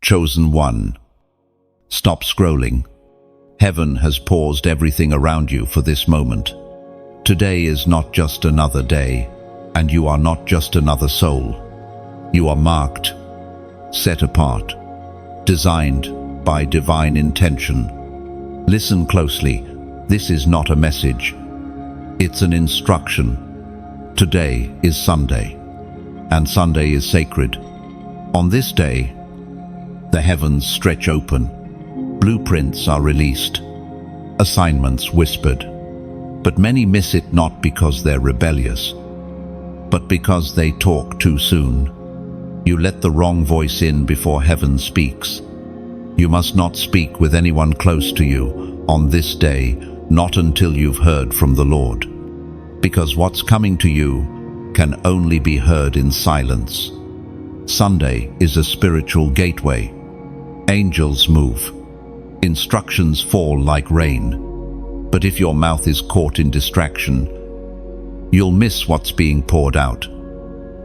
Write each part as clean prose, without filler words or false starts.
Chosen one. Stop scrolling. Heaven has paused everything around you for this moment. Today is not just another day, and you are not just another soul. You are marked, set apart, designed by divine intention. Listen closely. This is not a message. It's an instruction. Today is Sunday, and Sunday is sacred. On this day, the heavens stretch open. Blueprints are released. Assignments whispered. But many miss it not because they're rebellious, but because they talk too soon. You let the wrong voice in before heaven speaks. You must not speak with anyone close to you on this day, not until you've heard from the Lord. Because what's coming to you can only be heard in silence. Sunday is a spiritual gateway. Angels move. Instructions fall like rain. But if your mouth is caught in distraction, you'll miss what's being poured out.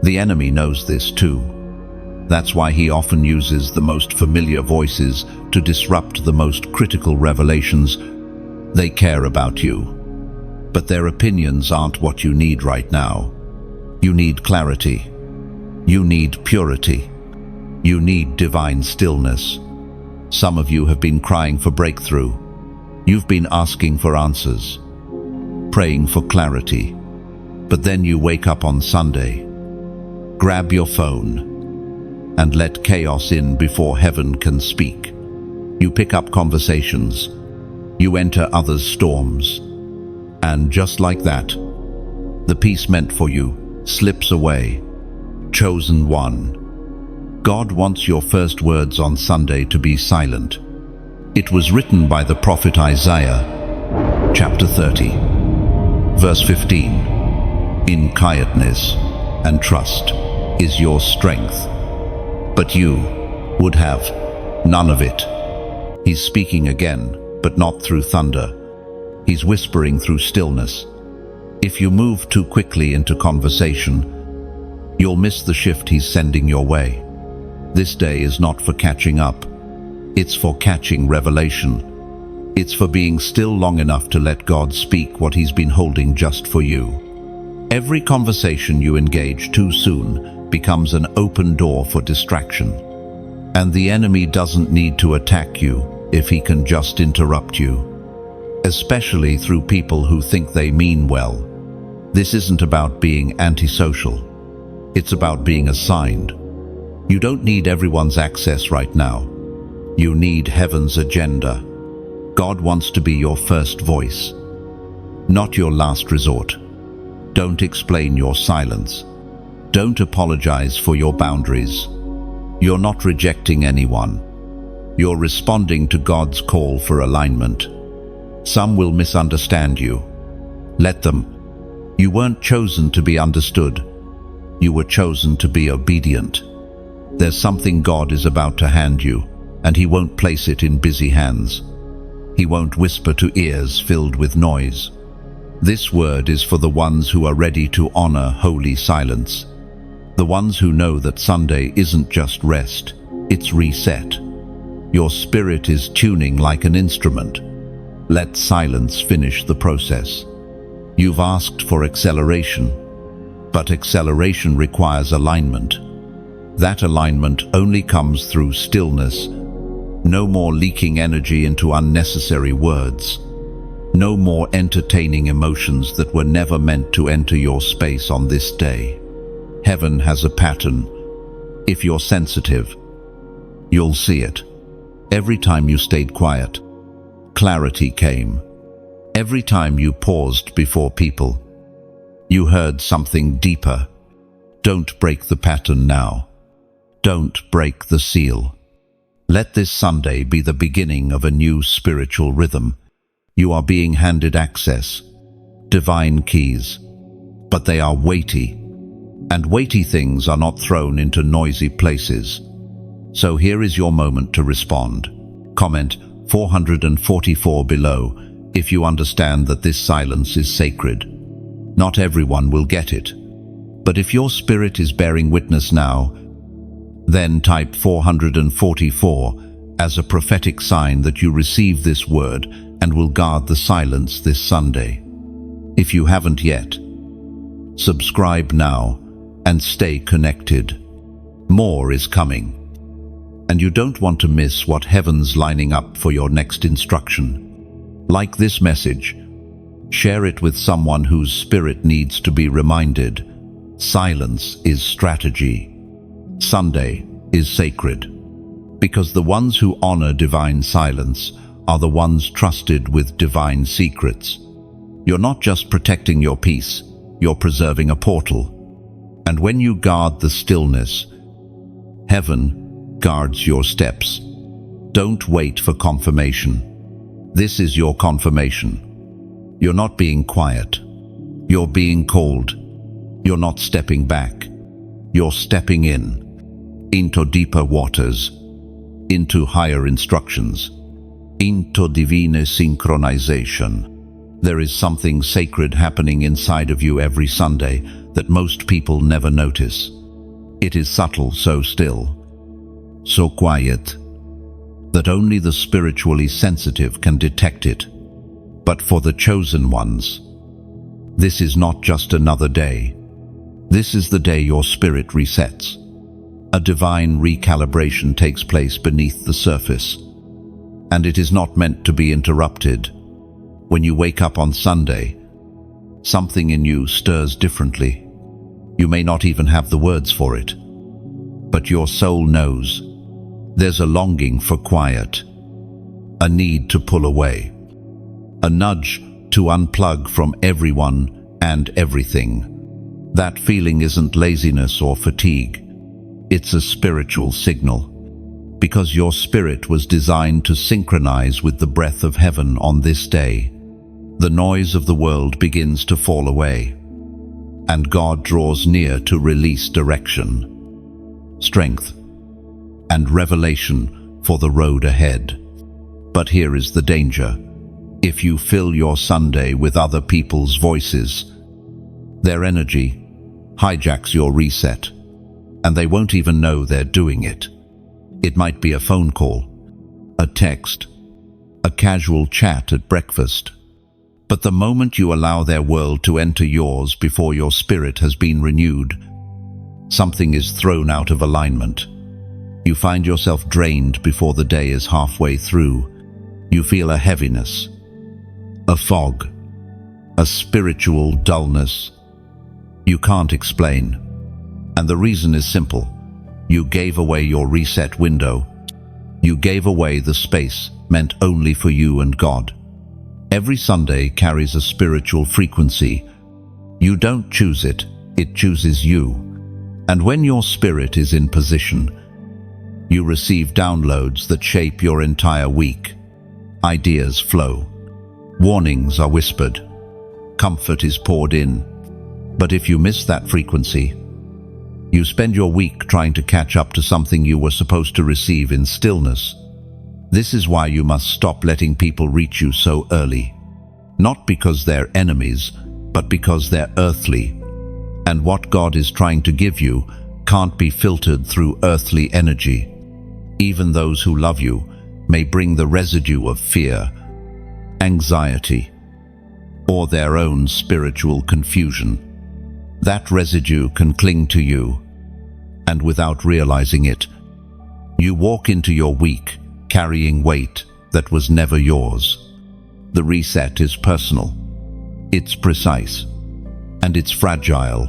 The enemy knows this too. That's why he often uses the most familiar voices to disrupt the most critical revelations. They care about you, but their opinions aren't what you need right now. You need clarity. You need purity. You need divine stillness. Some of you have been crying for breakthrough. You've been asking for answers, praying for clarity. But then you wake up on Sunday, grab your phone, and let chaos in before heaven can speak. You pick up conversations. You enter others' storms. And just like that, the peace meant for you slips away. Chosen one. God wants your first words on Sunday to be silent. It was written by the prophet Isaiah, chapter 30, verse 15. In quietness and trust is your strength, but you would have none of it. He's speaking again, but not through thunder. He's whispering through stillness. If you move too quickly into conversation, you'll miss the shift he's sending your way. This day is not for catching up. It's for catching revelation. It's for being still long enough to let God speak what he's been holding just for you. Every conversation you engage too soon becomes an open door for distraction. And the enemy doesn't need to attack you if he can just interrupt you. Especially through people who think they mean well. This isn't about being antisocial. It's about being assigned. You don't need everyone's access right now. You need heaven's agenda. God wants to be your first voice, not your last resort. Don't explain your silence. Don't apologize for your boundaries. You're not rejecting anyone. You're responding to God's call for alignment. Some will misunderstand you. Let them. You weren't chosen to be understood. You were chosen to be obedient. There's something God is about to hand you, and he won't place it in busy hands. He won't whisper to ears filled with noise. This word is for the ones who are ready to honor holy silence. The ones who know that Sunday isn't just rest, it's reset. Your spirit is tuning like an instrument. Let silence finish the process. You've asked for acceleration, but acceleration requires alignment. That alignment only comes through stillness. No more leaking energy into unnecessary words. No more entertaining emotions that were never meant to enter your space on this day. Heaven has a pattern. If you're sensitive, you'll see it. Every time you stayed quiet, clarity came. Every time you paused before people, you heard something deeper. Don't break the pattern now. Don't break the seal. Let this Sunday be the beginning of a new spiritual rhythm. You are being handed access, divine keys, but they are weighty, and weighty things are not thrown into noisy places. So here is your moment to respond. Comment 444 below if you understand that this silence is sacred. Not everyone will get it, but if your spirit is bearing witness now, Then type 444 as a prophetic sign that you receive this word and will guard the silence this Sunday. If you haven't yet, subscribe now and stay connected. More is coming, and you don't want to miss what heaven's lining up for your next instruction. Like this message, share it with someone whose spirit needs to be reminded. Silence is strategy. Sunday is sacred, because the ones who honor divine silence are the ones trusted with divine secrets. You're not just protecting your peace, you're preserving a portal. And when you guard the stillness, heaven guards your steps. Don't wait for confirmation. This is your confirmation. You're not being quiet. You're being called. You're not stepping back. You're stepping into deeper waters, into higher instructions, into divine synchronization. There is something sacred happening inside of you every Sunday that most people never notice. It is subtle, so still, so quiet, that only the spiritually sensitive can detect it. But for the chosen ones, this is not just another day. This is the day your spirit resets. A divine recalibration takes place beneath the surface, and it is not meant to be interrupted. When you wake up on Sunday, something in you stirs differently. You may not even have the words for it, but your soul knows. There's a longing for quiet, a need to pull away, a nudge to unplug from everyone and everything. That feeling isn't laziness or fatigue. It's a spiritual signal, because your spirit was designed to synchronize with the breath of heaven on this day. The noise of the world begins to fall away, and God draws near to release direction, strength, and revelation for the road ahead. But here is the danger. If you fill your Sunday with other people's voices, their energy hijacks your reset, and they won't even know they're doing it. It might be a phone call, a text, a casual chat at breakfast. But the moment you allow their world to enter yours before your spirit has been renewed, something is thrown out of alignment. You find yourself drained before the day is halfway through. You feel a heaviness, a fog, a spiritual dullness you can't explain. And the reason is simple. You gave away your reset window. You gave away the space meant only for you and God. Every Sunday carries a spiritual frequency. You don't choose it, it chooses you. And when your spirit is in position, you receive downloads that shape your entire week. Ideas flow. Warnings are whispered. Comfort is poured in. But if you miss that frequency, you spend your week trying to catch up to something you were supposed to receive in stillness. This is why you must stop letting people reach you so early. Not because they're enemies, but because they're earthly. And what God is trying to give you can't be filtered through earthly energy. Even those who love you may bring the residue of fear, anxiety, or their own spiritual confusion. That residue can cling to you, and without realizing it, you walk into your week carrying weight that was never yours. The reset is personal, it's precise, and it's fragile.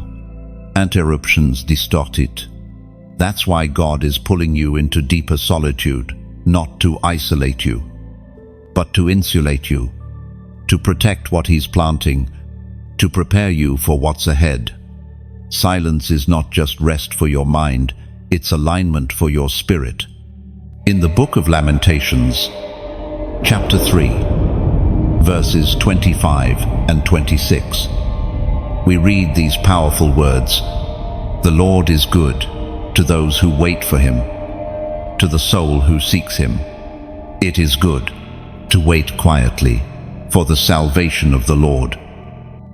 Interruptions distort it. That's why God is pulling you into deeper solitude, not to isolate you, but to insulate you, to protect what He's planting, to prepare you for what's ahead. Silence is not just rest for your mind, it's alignment for your spirit. In the Book of Lamentations, chapter 3, verses 25 and 26, we read these powerful words: "The Lord is good to those who wait for Him, to the soul who seeks Him. It is good to wait quietly for the salvation of the Lord."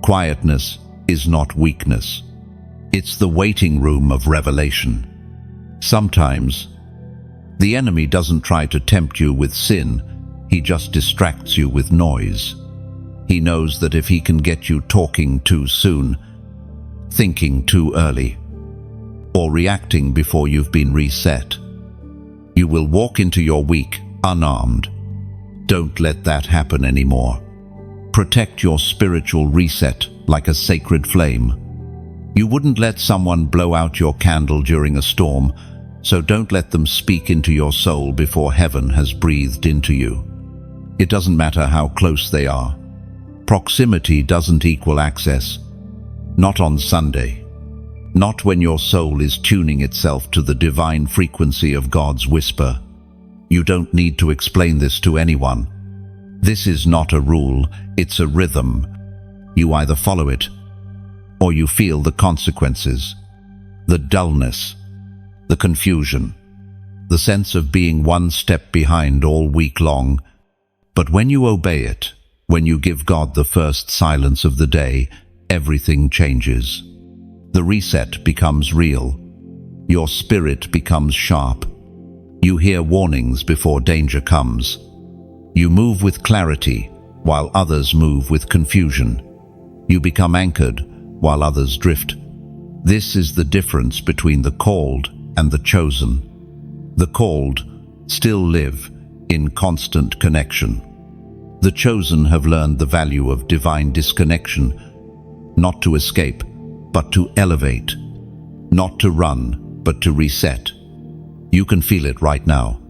Quietness is not weakness. It's the waiting room of revelation. Sometimes, the enemy doesn't try to tempt you with sin, he just distracts you with noise. He knows that if he can get you talking too soon, thinking too early, or reacting before you've been reset, you will walk into your week unarmed. Don't let that happen anymore. Protect your spiritual reset like a sacred flame. You wouldn't let someone blow out your candle during a storm, so don't let them speak into your soul before heaven has breathed into you. It doesn't matter how close they are. Proximity doesn't equal access. Not on Sunday. Not when your soul is tuning itself to the divine frequency of God's whisper. You don't need to explain this to anyone. This is not a rule, it's a rhythm. You either follow it, or you feel the consequences. The dullness, the confusion, the sense of being one step behind all week long. But when you obey it, when you give God the first silence of the day, everything changes. The reset becomes real. Your spirit becomes sharp. You hear warnings before danger comes. You move with clarity, while others move with confusion. You become anchored, while others drift. This is the difference between the called and the chosen. The called still live in constant connection. The chosen have learned the value of divine disconnection, not to escape, but to elevate, not to run, but to reset. You can feel it right now,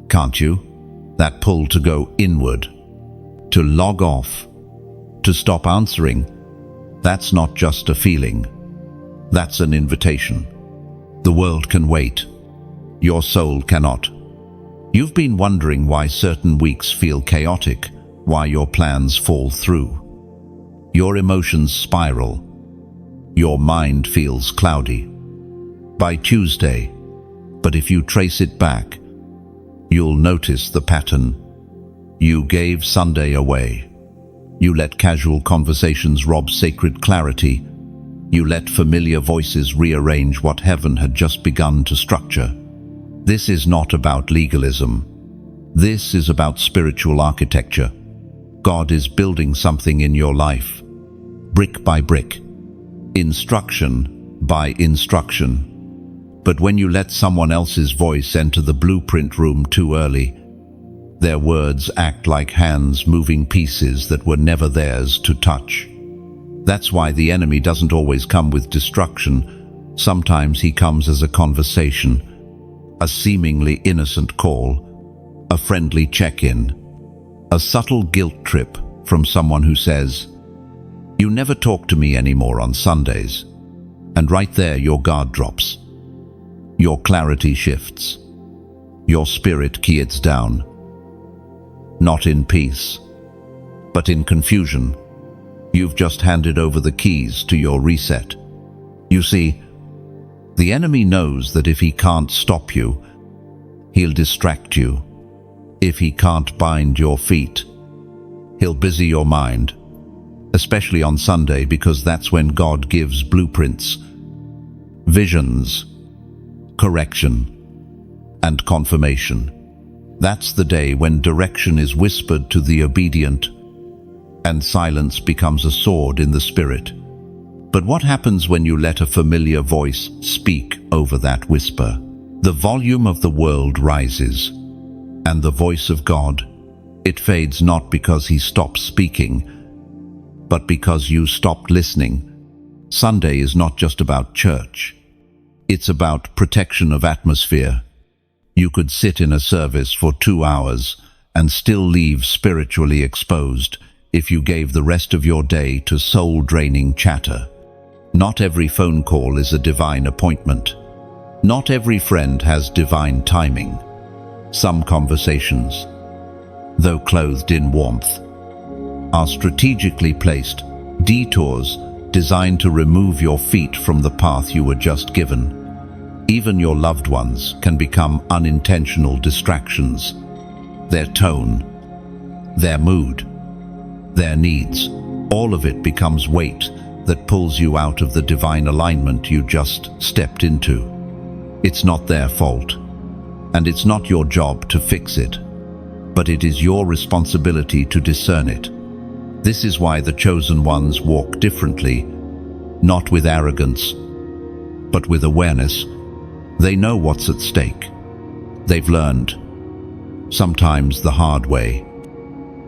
can't you? That pull to go inward, to log off, to stop answering. That's not just a feeling. That's an invitation. The world can wait. Your soul cannot. You've been wondering why certain weeks feel chaotic, why your plans fall through. Your emotions spiral. Your mind feels cloudy. By Tuesday, but if you trace it back, you'll notice the pattern. You gave Sunday away. You let casual conversations rob sacred clarity. You let familiar voices rearrange what heaven had just begun to structure. This is not about legalism. This is about spiritual architecture. God is building something in your life, brick by brick, instruction by instruction. But when you let someone else's voice enter the blueprint room too early, their words act like hands moving pieces that were never theirs to touch. That's why the enemy doesn't always come with destruction. Sometimes he comes as a conversation, a seemingly innocent call, a friendly check-in, a subtle guilt trip from someone who says, "You never talk to me anymore on Sundays." And right there your guard drops. Your clarity shifts. Your spirit quiets down. Not in peace, but in confusion. You've just handed over the keys to your reset. You see, the enemy knows that if he can't stop you, he'll distract you. If he can't bind your feet, he'll busy your mind, especially on Sunday, because that's when God gives blueprints, visions, correction, and confirmation. That's the day when direction is whispered to the obedient and silence becomes a sword in the spirit. But what happens when you let a familiar voice speak over that whisper? The volume of the world rises, and the voice of God, it fades not because he stops speaking, but because you stopped listening. Sunday is not just about church. It's about protection of atmosphere. You could sit in a service for 2 hours and still leave spiritually exposed if you gave the rest of your day to soul-draining chatter. Not every phone call is a divine appointment. Not every friend has divine timing. Some conversations, though clothed in warmth, are strategically placed, detours designed to remove your feet from the path you were just given. Even your loved ones can become unintentional distractions. Their tone, their mood, their needs, all of it becomes weight that pulls you out of the divine alignment you just stepped into. It's not their fault, and it's not your job to fix it, but it is your responsibility to discern it. This is why the chosen ones walk differently, not with arrogance, but with awareness. They know what's at stake. They've learned, sometimes the hard way,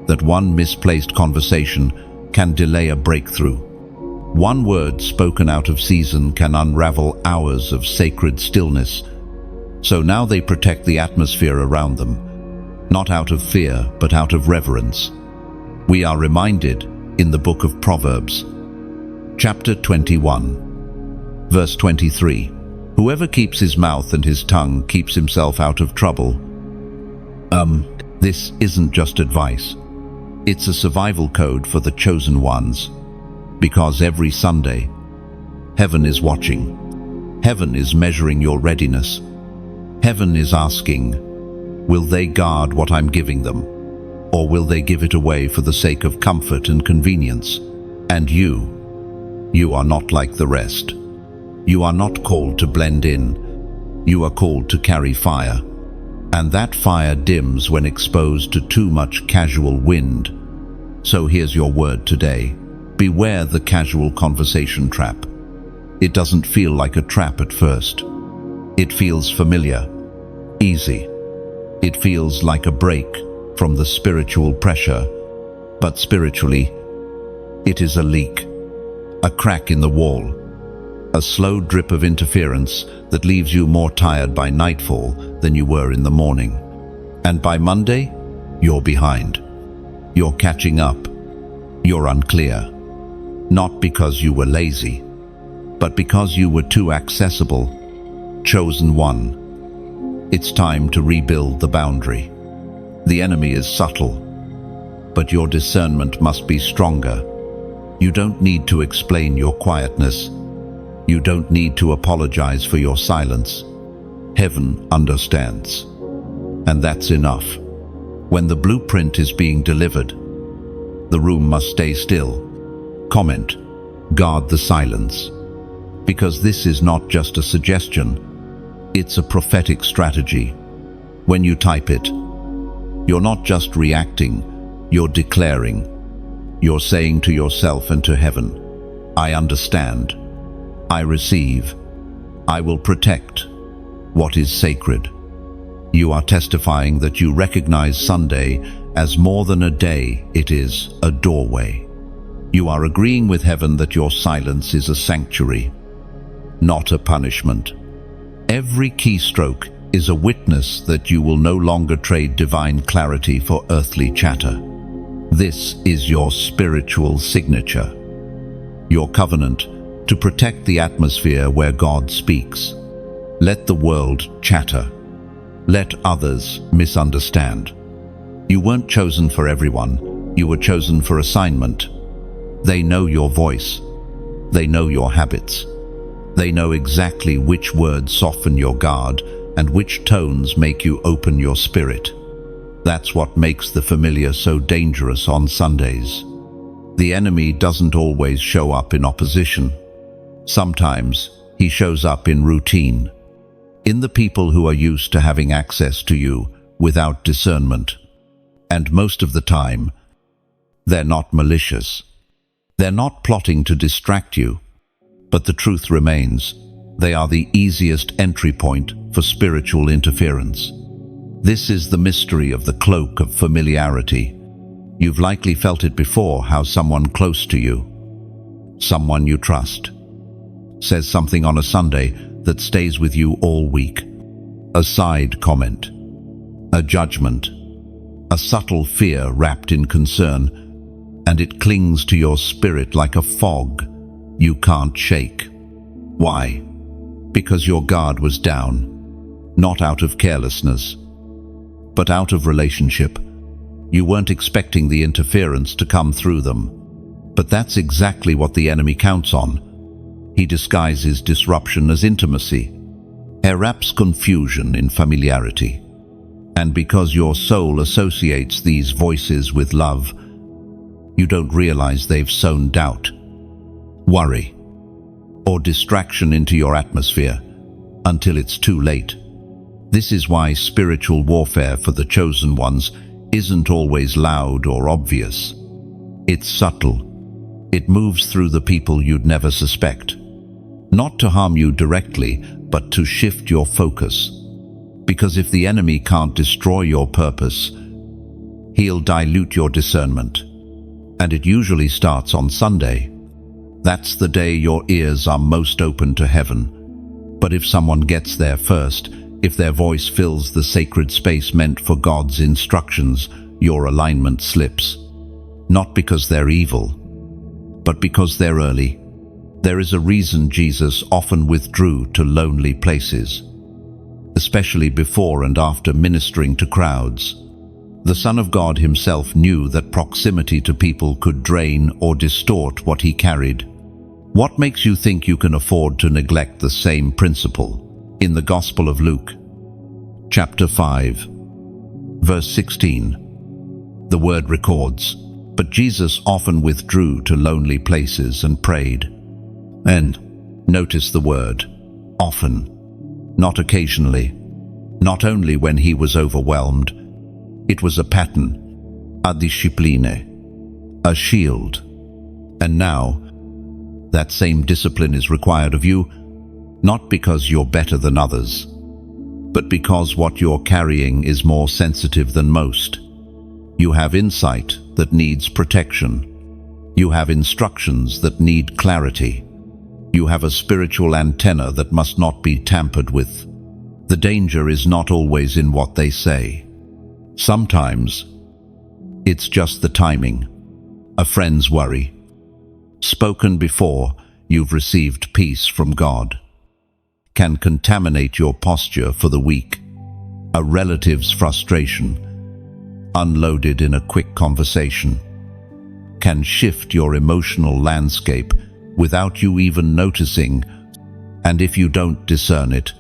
that one misplaced conversation can delay a breakthrough. One word spoken out of season can unravel hours of sacred stillness. So now they protect the atmosphere around them, not out of fear, but out of reverence. We are reminded in the book of Proverbs, chapter 21, verse 23, "Whoever keeps his mouth and his tongue keeps himself out of trouble." This isn't just advice. It's a survival code for the chosen ones. Because every Sunday, heaven is watching. Heaven is measuring your readiness. Heaven is asking, will they guard what I'm giving them? Or will they give it away for the sake of comfort and convenience? And you are not like the rest. You are not called to blend in. You are called to carry fire. And that fire dims when exposed to too much casual wind. So here's your word today. Beware the casual conversation trap. It doesn't feel like a trap at first. It feels familiar, easy. It feels like a break from the spiritual pressure, but spiritually, it is a leak, a crack in the wall, a slow drip of interference that leaves you more tired by nightfall than you were in the morning. And by Monday, you're behind. You're catching up. You're unclear. Not because you were lazy, but because you were too accessible. Chosen one. It's time to rebuild the boundary. The enemy is subtle, but your discernment must be stronger. You don't need to explain your quietness. You don't need to apologize for your silence. Heaven understands. And that's enough. When the blueprint is being delivered, the room must stay still. Comment, guard the silence. Because this is not just a suggestion, it's a prophetic strategy. When you type it, you're not just reacting, you're declaring. You're saying to yourself and to heaven, I understand, I receive, I will protect what is sacred. You are testifying that you recognize Sunday as more than a day, it is a doorway. You are agreeing with heaven that your silence is a sanctuary, not a punishment. Every keystroke is a witness that you will no longer trade divine clarity for earthly chatter. This is your spiritual signature, your covenant to protect the atmosphere where God speaks. Let the world chatter. Let others misunderstand. You weren't chosen for everyone. You were chosen for assignment. They know your voice. They know your habits. They know exactly which words soften your guard and which tones make you open your spirit. That's what makes the familiar so dangerous on Sundays. The enemy doesn't always show up in opposition. Sometimes he shows up in routine, in the people who are used to having access to you without discernment. And most of the time, they're not malicious. They're not plotting to distract you. But the truth remains, they are the easiest entry point for spiritual interference. This is the mystery of the cloak of familiarity. You've likely felt it before, how someone close to you, someone you trust, says something on a Sunday that stays with you all week. A side comment, a judgment, a subtle fear wrapped in concern, and it clings to your spirit like a fog you can't shake. Why? Because your guard was down, not out of carelessness, but out of relationship. You weren't expecting the interference to come through them. But that's exactly what the enemy counts on. He disguises disruption as intimacy. He wraps confusion in familiarity. And because your soul associates these voices with love, you don't realize they've sown doubt, worry, or distraction into your atmosphere. until it's too late. This is why spiritual warfare for the chosen ones isn't always loud or obvious. It's subtle. It moves through the people you'd never suspect. Not to harm you directly, but to shift your focus. Because if the enemy can't destroy your purpose, he'll dilute your discernment. And it usually starts on Sunday. That's the day your ears are most open to heaven. But if someone gets there first, if their voice fills the sacred space meant for God's instructions, your alignment slips. Not because they're evil, but because they're early. There is a reason Jesus often withdrew to lonely places, especially before and after ministering to crowds. The Son of God himself knew that proximity to people could drain or distort what he carried. What makes you think you can afford to neglect the same principle? In the Gospel of Luke, chapter 5, verse 16, the word records, "But Jesus often withdrew to lonely places and prayed." And notice the word, often, not occasionally, not only when he was overwhelmed. It was a pattern, a discipline, a shield. And now, that same discipline is required of you, not because you're better than others, but because what you're carrying is more sensitive than most. You have insight that needs protection. You have instructions that need clarity. You have a spiritual antenna that must not be tampered with. The danger is not always in what they say. Sometimes, it's just the timing, a friend's worry, spoken before you've received peace from God, can contaminate your posture for the week. A relative's frustration, unloaded in a quick conversation, can shift your emotional landscape without you even noticing, and if you don't discern it,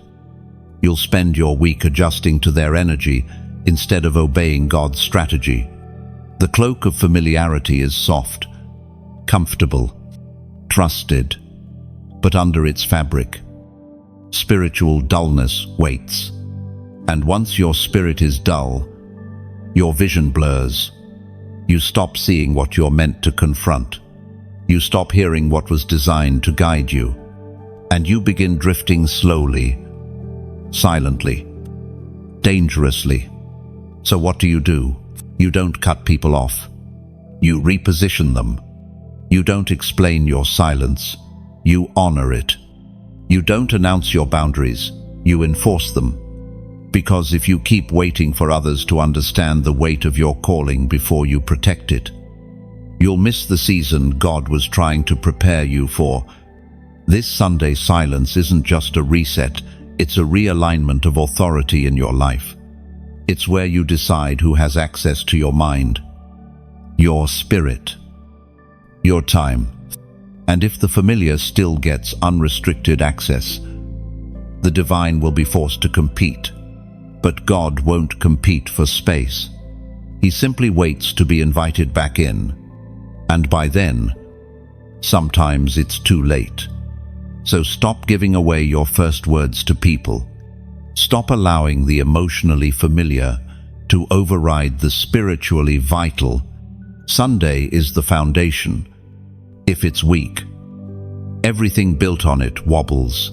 you'll spend your week adjusting to their energy instead of obeying God's strategy. The cloak of familiarity is soft, comfortable, trusted, but under its fabric, spiritual dullness waits. And once your spirit is dull, your vision blurs. You stop seeing what you're meant to confront. You stop hearing what was designed to guide you. And you begin drifting slowly, silently, dangerously. So what do? You don't cut people off. You reposition them. You don't explain your silence. You honor it. You don't announce your boundaries. You enforce them. Because if you keep waiting for others to understand the weight of your calling before you protect it, you'll miss the season God was trying to prepare you for. This Sunday silence isn't just a reset, it's a realignment of authority in your life. It's where you decide who has access to your mind, your spirit, your time. And if the familiar still gets unrestricted access, the divine will be forced to compete. But God won't compete for space. He simply waits to be invited back in. And by then, sometimes it's too late. So stop giving away your first words to people. Stop allowing the emotionally familiar to override the spiritually vital. Sunday is the foundation. If it's weak, everything built on it wobbles.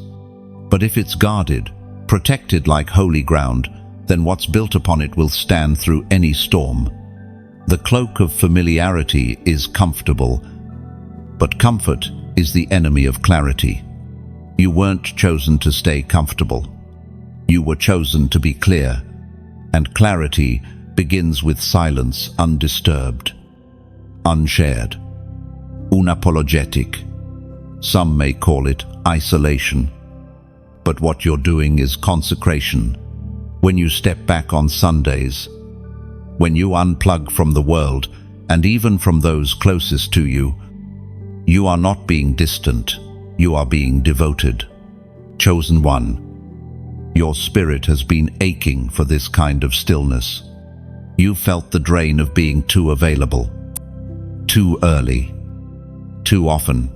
But if it's guarded, protected like holy ground, then what's built upon it will stand through any storm. The cloak of familiarity is comfortable, but comfort is the enemy of clarity. You weren't chosen to stay comfortable. You were chosen to be clear, and clarity begins with silence undisturbed, unshared, unapologetic. Some may call it isolation, but what you're doing is consecration. When you step back on Sundays, when you unplug from the world and even from those closest to you, you are not being distant, you are being devoted. Chosen one, your spirit has been aching for this kind of stillness. You felt the drain of being too available, too early, too often.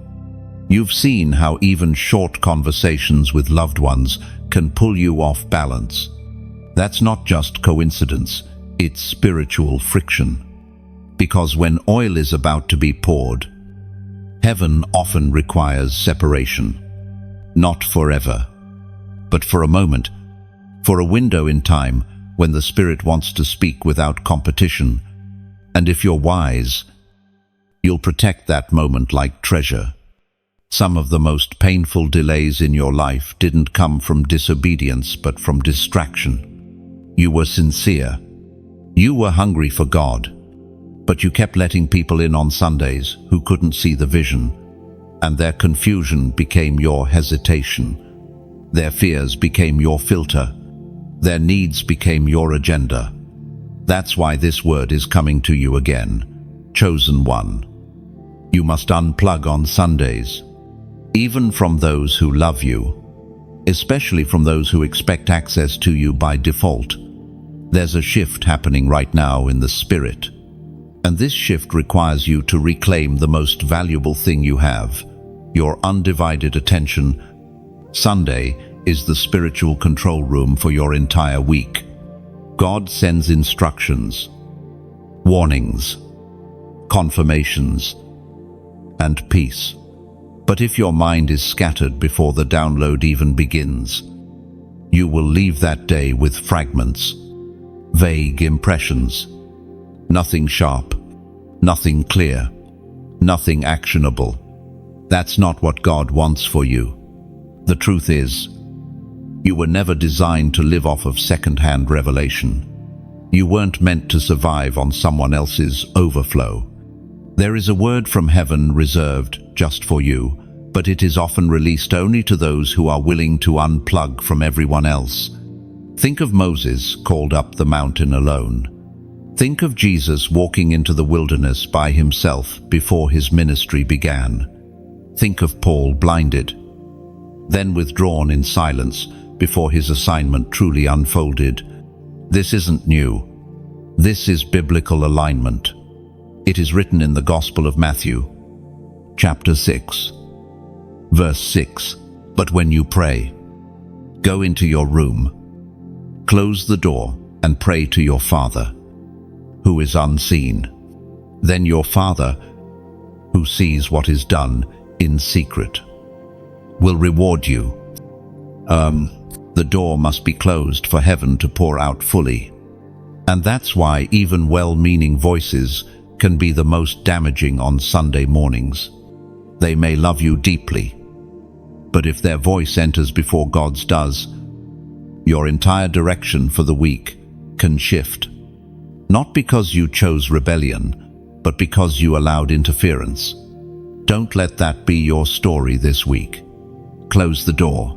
You've seen how even short conversations with loved ones can pull you off balance. That's not just coincidence, it's spiritual friction. Because when oil is about to be poured, heaven often requires separation. Not forever, but for a moment, for a window in time when the Spirit wants to speak without competition. And if you're wise, you'll protect that moment like treasure. Some of the most painful delays in your life didn't come from disobedience, but from distraction. You were sincere. You were hungry for God, but you kept letting people in on Sundays who couldn't see the vision, and their confusion became your hesitation. Their fears became your filter. Their needs became your agenda. That's why this word is coming to you again. Chosen one. You must unplug on Sundays, even from those who love you, especially from those who expect access to you by default. There's a shift happening right now in the Spirit, and this shift requires you to reclaim the most valuable thing you have, your undivided attention. Sunday is the spiritual control room for your entire week. God sends instructions, warnings, confirmations, and peace. But if your mind is scattered before the download even begins, you will leave that day with fragments, vague impressions, nothing sharp, nothing clear, nothing actionable. That's not what God wants for you. The truth is, you were never designed to live off of second-hand revelation. You weren't meant to survive on someone else's overflow. There is a word from heaven reserved just for you, but it is often released only to those who are willing to unplug from everyone else. Think of Moses called up the mountain alone. Think of Jesus walking into the wilderness by himself before his ministry began. Think of Paul blinded, then withdrawn in silence before his assignment truly unfolded. This isn't new. This is biblical alignment. It is written in the Gospel of Matthew, chapter 6, verse 6. But when you pray, go into your room, close the door, and pray to your Father, who is unseen. Then your Father, who sees what is done in secret, will reward you. The door must be closed for heaven to pour out fully. And that's why even well-meaning voices can be the most damaging on Sunday mornings. They may love you deeply, but if their voice enters before God's does, your entire direction for the week can shift. Not because you chose rebellion, but because you allowed interference. Don't let that be your story this week. Close the door.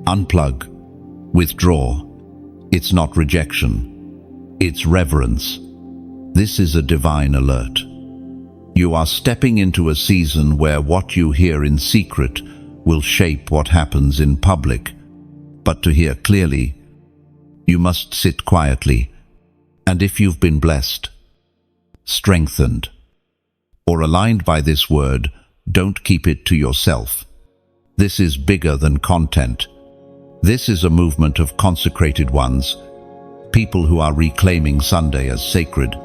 Unplug. Withdraw. It's not rejection. It's reverence. This is a divine alert. You are stepping into a season where what you hear in secret will shape what happens in public. But to hear clearly, you must sit quietly. And if you've been blessed, strengthened, or aligned by this word, don't keep it to yourself. This is bigger than content. This is a movement of consecrated ones, people who are reclaiming Sunday as sacred,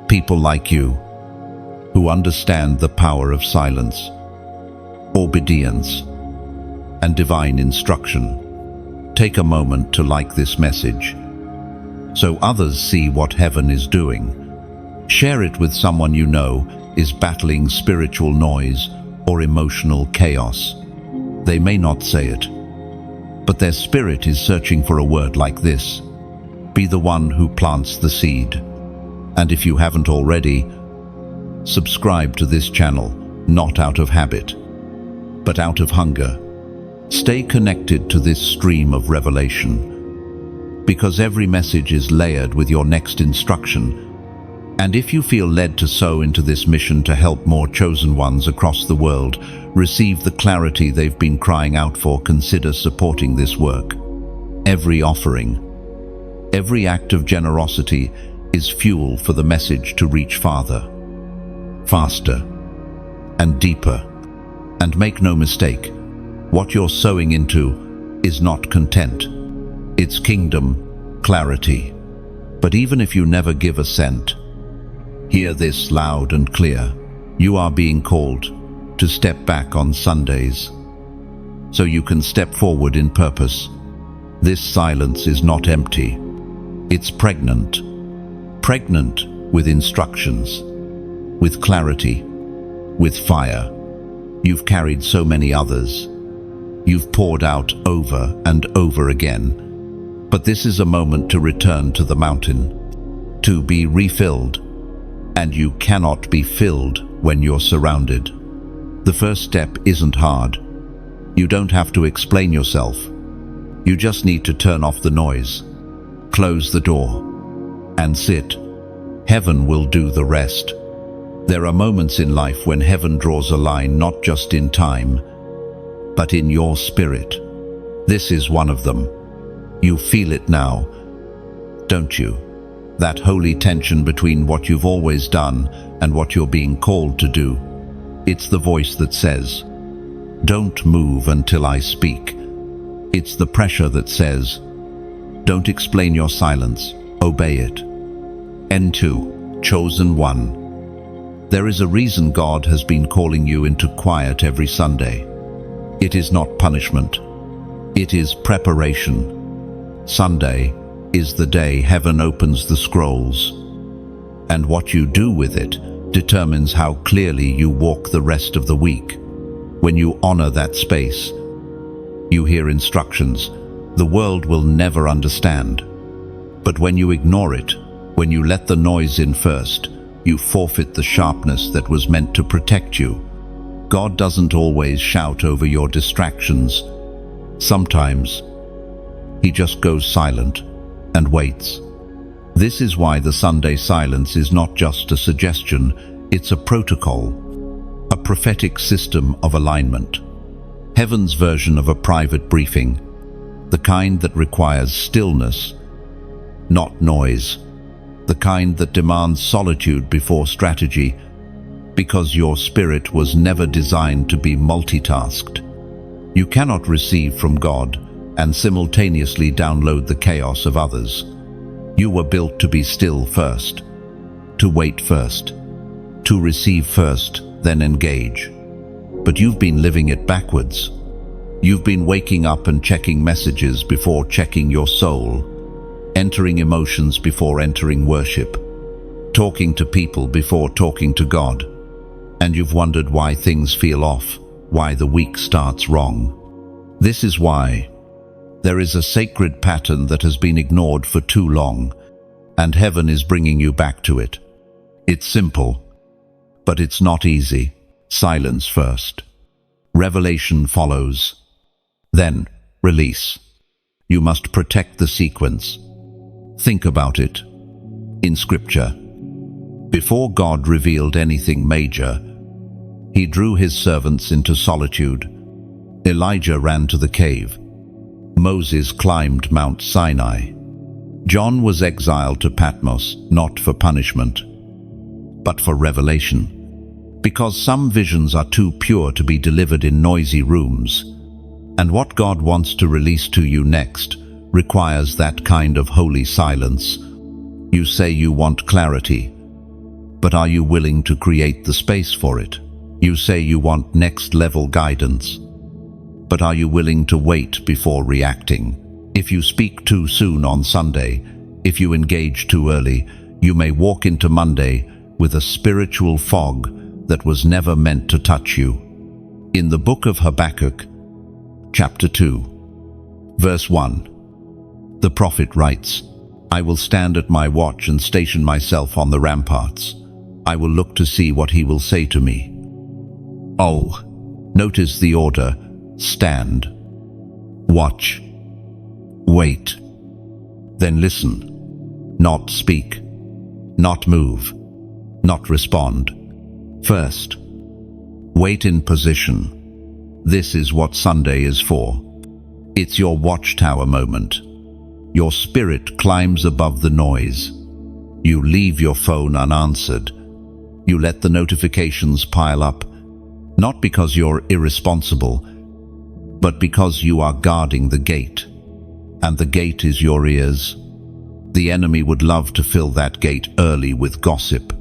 people like you, who understand the power of silence, obedience, and divine instruction. Take a moment to like this message, so others see what heaven is doing. Share it with someone you know is battling spiritual noise or emotional chaos. They may not say it, but their spirit is searching for a word like this. Be the one who plants the seed. And if you haven't already, subscribe to this channel, not out of habit, but out of hunger. Stay connected to this stream of revelation, because every message is layered with your next instruction. And if you feel led to sow into this mission to help more chosen ones across the world receive the clarity they've been crying out for, consider supporting this work. Every offering, every act of generosity is fuel for the message to reach farther, faster, and deeper. And make no mistake, what you're sowing into is not content. It's kingdom, clarity. But even if you never give a cent, hear this loud and clear. You are being called to step back on Sundays, so you can step forward in purpose. This silence is not empty. It's pregnant. Pregnant with instructions, with clarity, with fire. You've carried so many others. You've poured out over and over again. But this is a moment to return to the mountain, to be refilled. And you cannot be filled when you're surrounded. The first step isn't hard. You don't have to explain yourself. You just need to turn off the noise, close the door, and sit. Heaven will do the rest. There are moments in life when heaven draws a line not just in time, but in your spirit. This is one of them. You feel it now, don't you? That holy tension between what you've always done and what you're being called to do. It's the voice that says, "Don't move until I speak." It's the pressure that says, "Don't explain your silence, obey it." N2, chosen one. There is a reason God has been calling you into quiet every Sunday. It is not punishment. It is preparation. Sunday is the day heaven opens the scrolls. And what you do with it determines how clearly you walk the rest of the week. When you honor that space, you hear instructions the world will never understand. But when you ignore it, when you let the noise in first, you forfeit the sharpness that was meant to protect you. God doesn't always shout over your distractions. Sometimes He just goes silent and waits. This is why the Sunday silence is not just a suggestion, it's a protocol, a prophetic system of alignment. Heaven's version of a private briefing, the kind that requires stillness, not noise, the kind that demands solitude before strategy, because your spirit was never designed to be multitasked. You cannot receive from God and simultaneously download the chaos of others. You were built to be still first, to wait first, to receive first, then engage. But you've been living it backwards. You've been waking up and checking messages before checking your soul, entering emotions before entering worship, talking to people before talking to God. And you've wondered why things feel off, why the week starts wrong. This is why. There is a sacred pattern that has been ignored for too long, and heaven is bringing you back to it. It's simple, but it's not easy. Silence first. Revelation follows. Then, release. You must protect the sequence. Think about it. In Scripture, before God revealed anything major, He drew His servants into solitude. Elijah ran to the cave. Moses climbed Mount Sinai. John was exiled to Patmos, not for punishment, but for revelation. Because some visions are too pure to be delivered in noisy rooms, and what God wants to release to you next requires that kind of holy silence. You say you want clarity, but are you willing to create the space for it? You say you want next-level guidance, but are you willing to wait before reacting? If you speak too soon on Sunday, if you engage too early, you may walk into Monday with a spiritual fog that was never meant to touch you. In the book of Habakkuk, chapter 2, verse 1, the prophet writes, "I will stand at my watch and station myself on the ramparts. I will look to see what He will say to me." Oh, notice the order. Stand, watch, wait, then listen. Not speak, not move, not respond. First, wait in position. This is what Sunday is for. It's your watchtower moment. Your spirit climbs above the noise. You leave your phone unanswered. You let the notifications pile up. Not because you're irresponsible, but because you are guarding the gate. And the gate is your ears. The enemy would love to fill that gate early with gossip,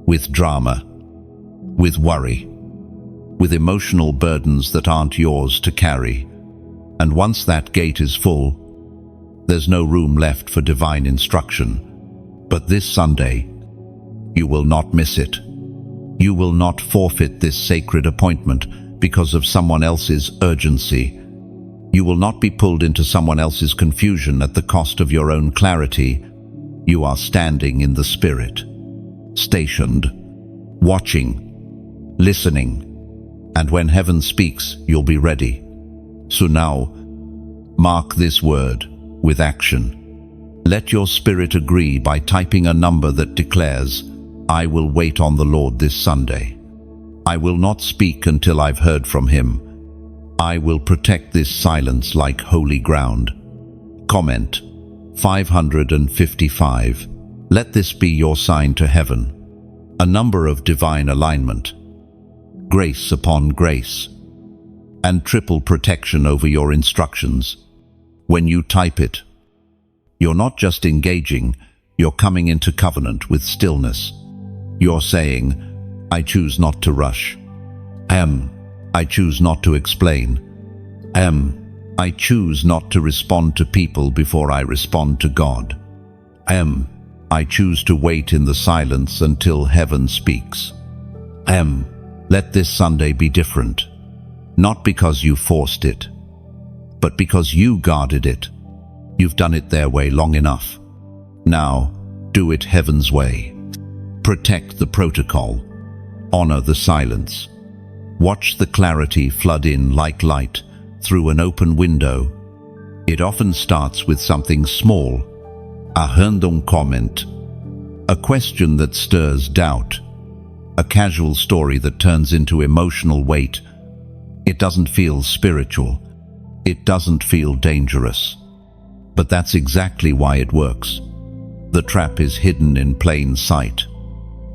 with drama, with worry, with emotional burdens that aren't yours to carry. And once that gate is full, there's no room left for divine instruction. But this Sunday, you will not miss it. You will not forfeit this sacred appointment because of someone else's urgency. You will not be pulled into someone else's confusion at the cost of your own clarity. You are standing in the Spirit, stationed, watching, listening, and when heaven speaks, you'll be ready. So now, mark this word with action. Let your spirit agree by typing a number that declares, I will wait on the Lord this Sunday. I will not speak until I've heard from Him. I will protect this silence like holy ground. Comment 555. Let this be your sign to heaven. A number of divine alignment, grace upon grace, and triple protection over your instructions. When you type it, you're not just engaging, you're coming into covenant with stillness. You're saying, I choose not to rush. I choose not to explain. I choose not to respond to people before I respond to God. I choose to wait in the silence until heaven speaks. Let this Sunday be different, not because you forced it, but because you guarded it. You've done it their way long enough. Now, do it heaven's way. Protect the protocol. Honor the silence. Watch the clarity flood in like light through an open window. It often starts with something small, a random comment, a question that stirs doubt, a casual story that turns into emotional weight. It doesn't feel spiritual. It doesn't feel dangerous. But that's exactly why it works. The trap is hidden in plain sight.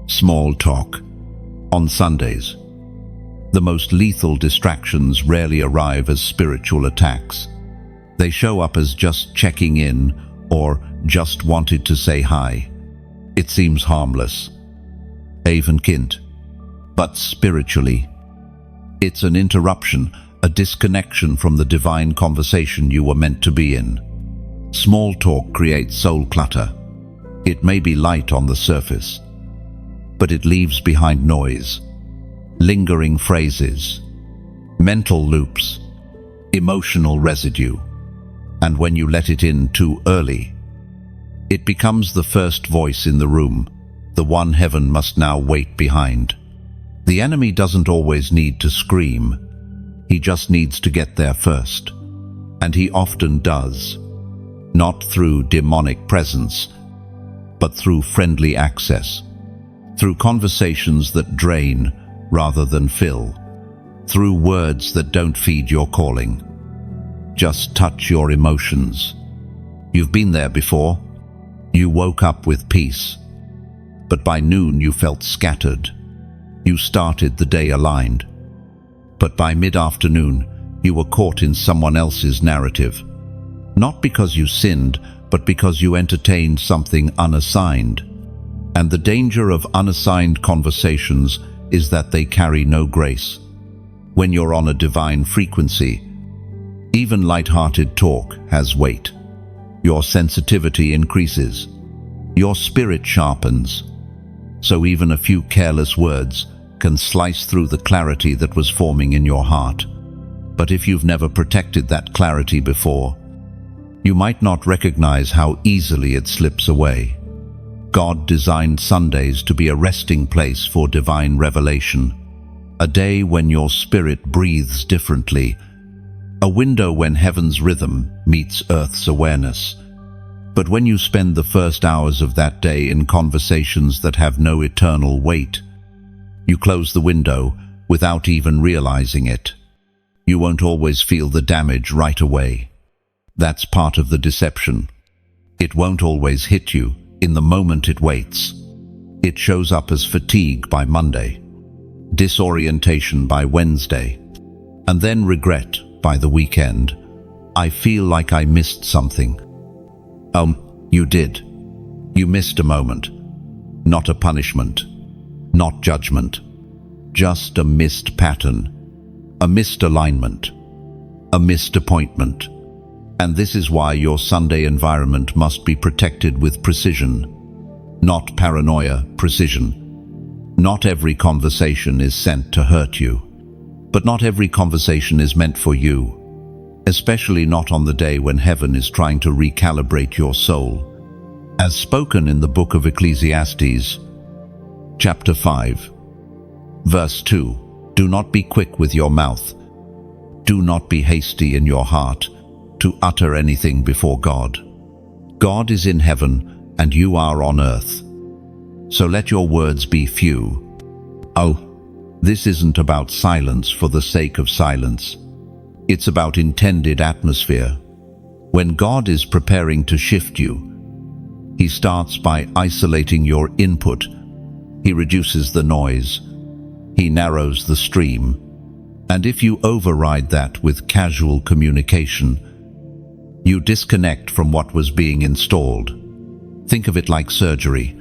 Small talk. On Sundays, the most lethal distractions rarely arrive as spiritual attacks. They show up as just checking in or just wanted to say hi. It seems harmless, even kind. But spiritually, it's an interruption, a disconnection from the divine conversation you were meant to be in. Small talk creates soul clutter. It may be light on the surface, but it leaves behind noise, lingering phrases, mental loops, emotional residue. And when you let it in too early, it becomes the first voice in the room, the one heaven must now wait behind. The enemy doesn't always need to scream. He just needs to get there first. And he often does. Not through demonic presence, but through friendly access. Through conversations that drain rather than fill. Through words that don't feed your calling. Just touch your emotions. You've been there before. You woke up with peace. But by noon you felt scattered. You started the day aligned. But by mid-afternoon you were caught in someone else's narrative. Not because you sinned, but because you entertained something unassigned. And the danger of unassigned conversations is that they carry no grace. When you're on a divine frequency, even light-hearted talk has weight. Your sensitivity increases. Your spirit sharpens. So even a few careless words can slice through the clarity that was forming in your heart. But if you've never protected that clarity before, you might not recognize how easily it slips away. God designed Sundays to be a resting place for divine revelation, a day when your spirit breathes differently, a window when heaven's rhythm meets earth's awareness. But when you spend the first hours of that day in conversations that have no eternal weight, you close the window without even realizing it. You won't always feel the damage right away. That's part of the deception. It won't always hit you in the moment it waits. It shows up as fatigue by Monday, disorientation by Wednesday, and then regret by the weekend. I feel like I missed something. You did. You missed a moment. Not a punishment. Not judgment. Just a missed pattern. A missed alignment. A missed appointment. And this is why your Sunday environment must be protected with precision. Not paranoia, precision. Not every conversation is sent to hurt you. But not every conversation is meant for you. Especially not on the day when heaven is trying to recalibrate your soul. As spoken in the book of Ecclesiastes, chapter 5, verse 2, do not be quick with your mouth. Do not be hasty in your heart to utter anything before God. God is in heaven and you are on earth. So let your words be few. This isn't about silence for the sake of silence. It's about intended atmosphere. When God is preparing to shift you, He starts by isolating your input. He reduces the noise. He narrows the stream. And if you override that with casual communication, you disconnect from what was being installed. Think of it like surgery.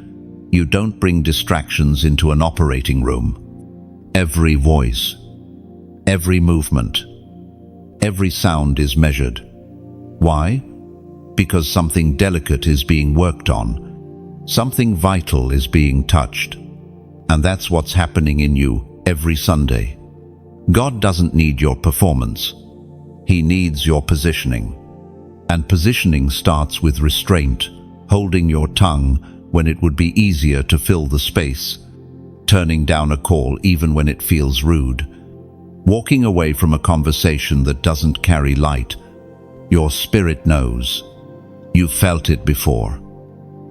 You don't bring distractions into an operating room. Every voice, every movement, every sound is measured. Why? Because something delicate is being worked on. Something vital is being touched. And that's what's happening in you every Sunday. God doesn't need your performance. He needs your positioning. And positioning starts with restraint, holding your tongue when it would be easier to fill the space, turning down a call even when it feels rude, walking away from a conversation that doesn't carry light. Your spirit knows. You've felt it before.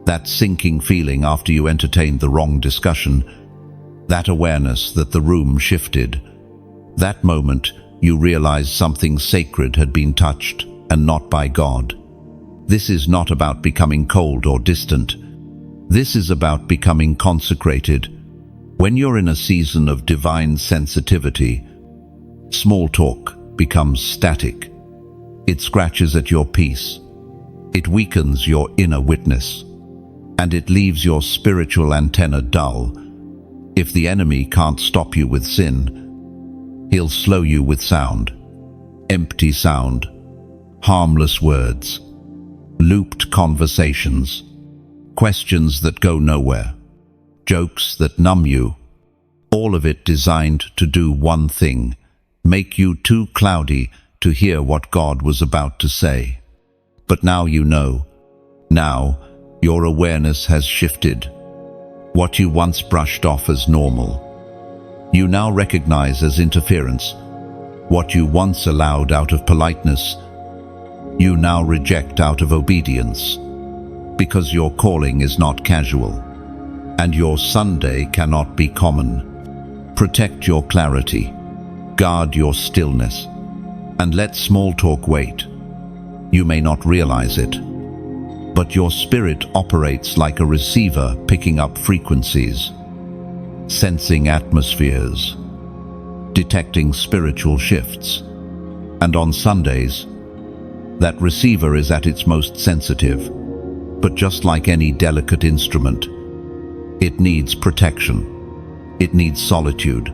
That sinking feeling after you entertained the wrong discussion, that awareness that the room shifted, that moment you realized something sacred had been touched and not by God. This is not about becoming cold or distant. This is about becoming consecrated. When you're in a season of divine sensitivity, small talk becomes static. It scratches at your peace. It weakens your inner witness. And it leaves your spiritual antenna dull. If the enemy can't stop you with sin, he'll slow you with sound. Empty sound. Harmless words. Looped conversations. Questions that go nowhere. Jokes that numb you. All of it designed to do one thing: make you too cloudy to hear what God was about to say. But now you know. Now, your awareness has shifted. What you once brushed off as normal, you now recognize as interference. What you once allowed out of politeness, you now reject out of obedience. Because your calling is not casual, and your Sunday cannot be common. Protect your clarity, guard your stillness, and let small talk wait. You may not realize it, but your spirit operates like a receiver picking up frequencies, sensing atmospheres, detecting spiritual shifts. And on Sundays, that receiver is at its most sensitive. But just like any delicate instrument, it needs protection. It needs solitude.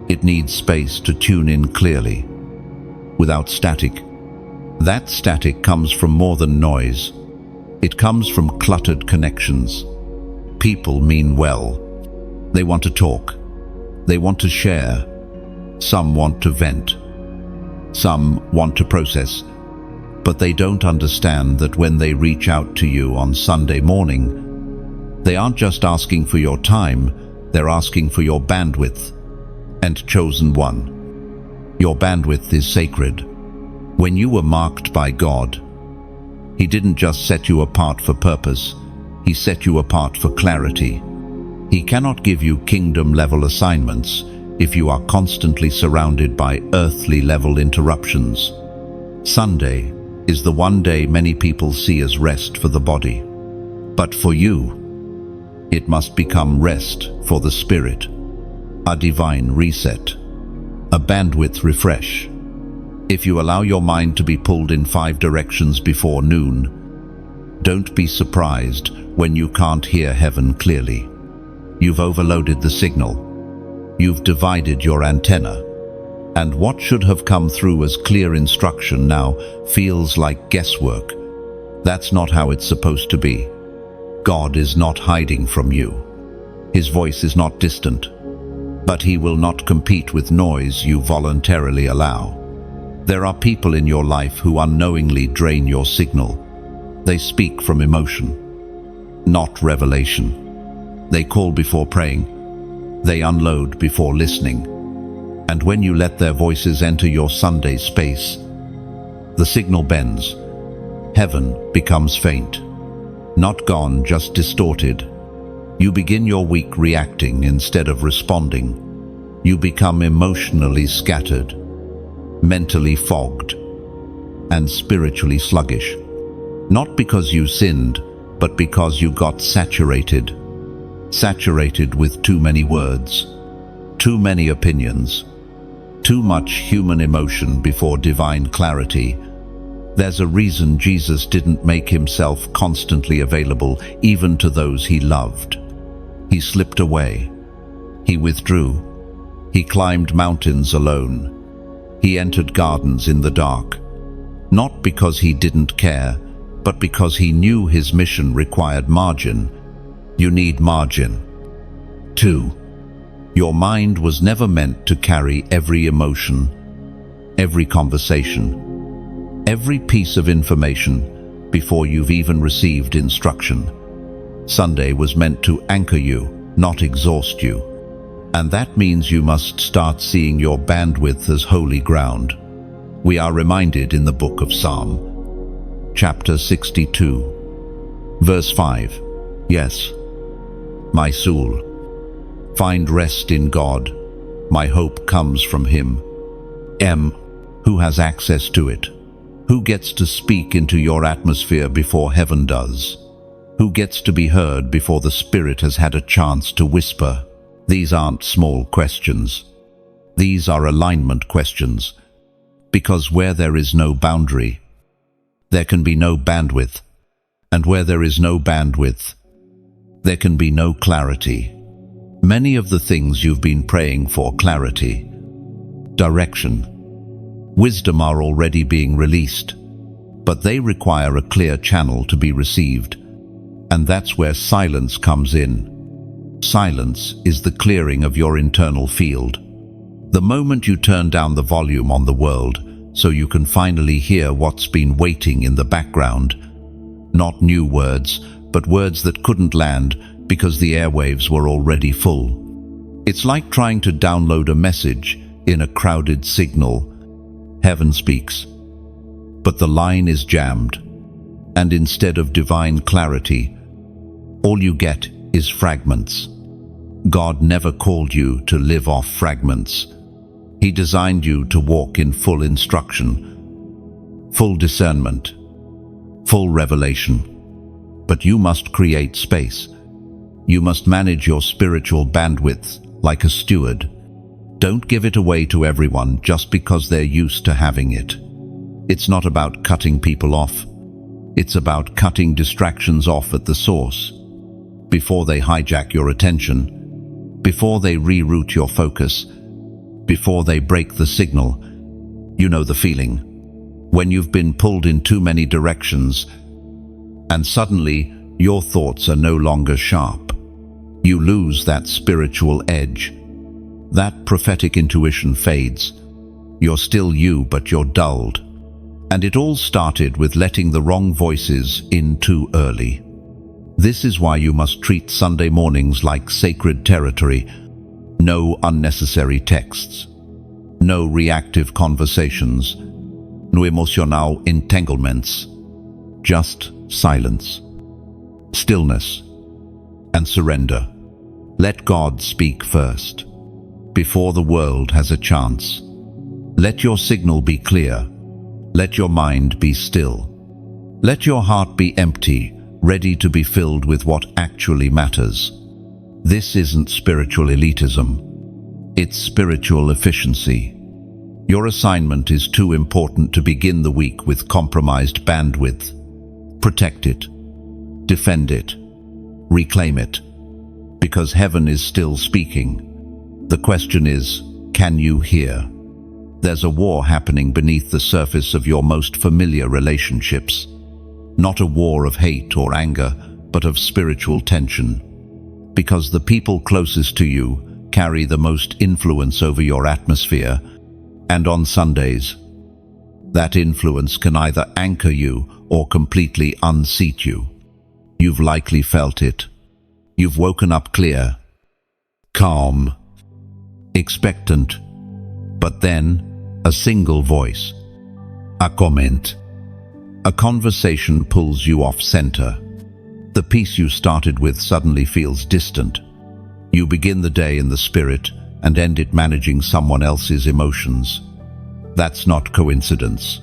It needs space to tune in clearly. Without static, that static comes from more than noise. It comes from cluttered connections. People mean well. They want to talk. They want to share. Some want to vent. Some want to process. But they don't understand that when they reach out to you on Sunday morning, they aren't just asking for your time, they're asking for your bandwidth. And chosen one. Your bandwidth is sacred. When you were marked by God, He didn't just set you apart for purpose, He set you apart for clarity. He cannot give you kingdom-level assignments if you are constantly surrounded by earthly-level interruptions. Sunday is the one day many people see as rest for the body. But for you, it must become rest for the spirit. a divine reset, a bandwidth refresh. If you allow your mind to be pulled in 5 directions before noon, don't be surprised when you can't hear heaven clearly. You've overloaded the signal. You've divided your antenna. And what should have come through as clear instruction now feels like guesswork. That's not how it's supposed to be. God is not hiding from you. His voice is not distant. But he will not compete with noise you voluntarily allow. There are people in your life who unknowingly drain your signal. They speak from emotion, not revelation. They call before praying. They unload before listening. And when you let their voices enter your Sunday space, the signal bends. Heaven becomes faint. Not gone, just distorted. You begin your week reacting instead of responding. You become emotionally scattered, mentally fogged, and spiritually sluggish. Not because you sinned, but because you got saturated. Saturated with too many words, too many opinions, too much human emotion before divine clarity. There's a reason Jesus didn't make himself constantly available even to those he loved. He slipped away. He withdrew. He climbed mountains alone. He entered gardens in the dark. Not because he didn't care, but because he knew his mission required margin. You need margin. 2. Your mind was never meant to carry every emotion, every conversation, every piece of information before you've even received instruction. Sunday was meant to anchor you, not exhaust you. And that means you must start seeing your bandwidth as holy ground. We are reminded in the book of Psalm, chapter 62, verse 5. Yes, my soul, find rest in God. My hope comes from him. Who has access to it? Who gets to speak into your atmosphere before heaven does? Who gets to be heard before the Spirit has had a chance to whisper? These aren't small questions. These are alignment questions. Because where there is no boundary, there can be no bandwidth. And where there is no bandwidth, there can be no clarity. Many of the things you've been praying for, clarity, direction, wisdom, are already being released, but they require a clear channel to be received. And that's where silence comes in. Silence is the clearing of your internal field. The moment you turn down the volume on the world so you can finally hear what's been waiting in the background. Not new words, but words that couldn't land because the airwaves were already full. It's like trying to download a message in a crowded signal. Heaven speaks, but the line is jammed, and instead of divine clarity, all you get is fragments. God never called you to live off fragments. He designed you to walk in full instruction, full discernment, full revelation. But you must create space. You must manage your spiritual bandwidth like a steward. Don't give it away to everyone just because they're used to having it. It's not about cutting people off. It's about cutting distractions off at the source. Before they hijack your attention, before they reroute your focus, before they break the signal. You know the feeling. When you've been pulled in too many directions, and suddenly your thoughts are no longer sharp. You lose that spiritual edge. That prophetic intuition fades. You're still you, but you're dulled. And it all started with letting the wrong voices in too early. This is why you must treat Sunday mornings like sacred territory. No unnecessary texts. No reactive conversations. No emotional entanglements. Just silence, stillness, and surrender. Let God speak first, before the world has a chance. Let your signal be clear. Let your mind be still. Let your heart be empty, ready to be filled with what actually matters. This isn't spiritual elitism. It's spiritual efficiency. Your assignment is too important to begin the week with compromised bandwidth. Protect it. Defend it. Reclaim it. Because heaven is still speaking. The question is, can you hear? There's a war happening beneath the surface of your most familiar relationships. Not a war of hate or anger, but of spiritual tension. Because the people closest to you carry the most influence over your atmosphere, and on Sundays, that influence can either anchor you or completely unseat you. You've likely felt it. You've woken up clear, calm, expectant, but then a single voice, a comment, a conversation pulls you off center. The peace you started with suddenly feels distant. You begin the day in the spirit and end it managing someone else's emotions. That's not coincidence.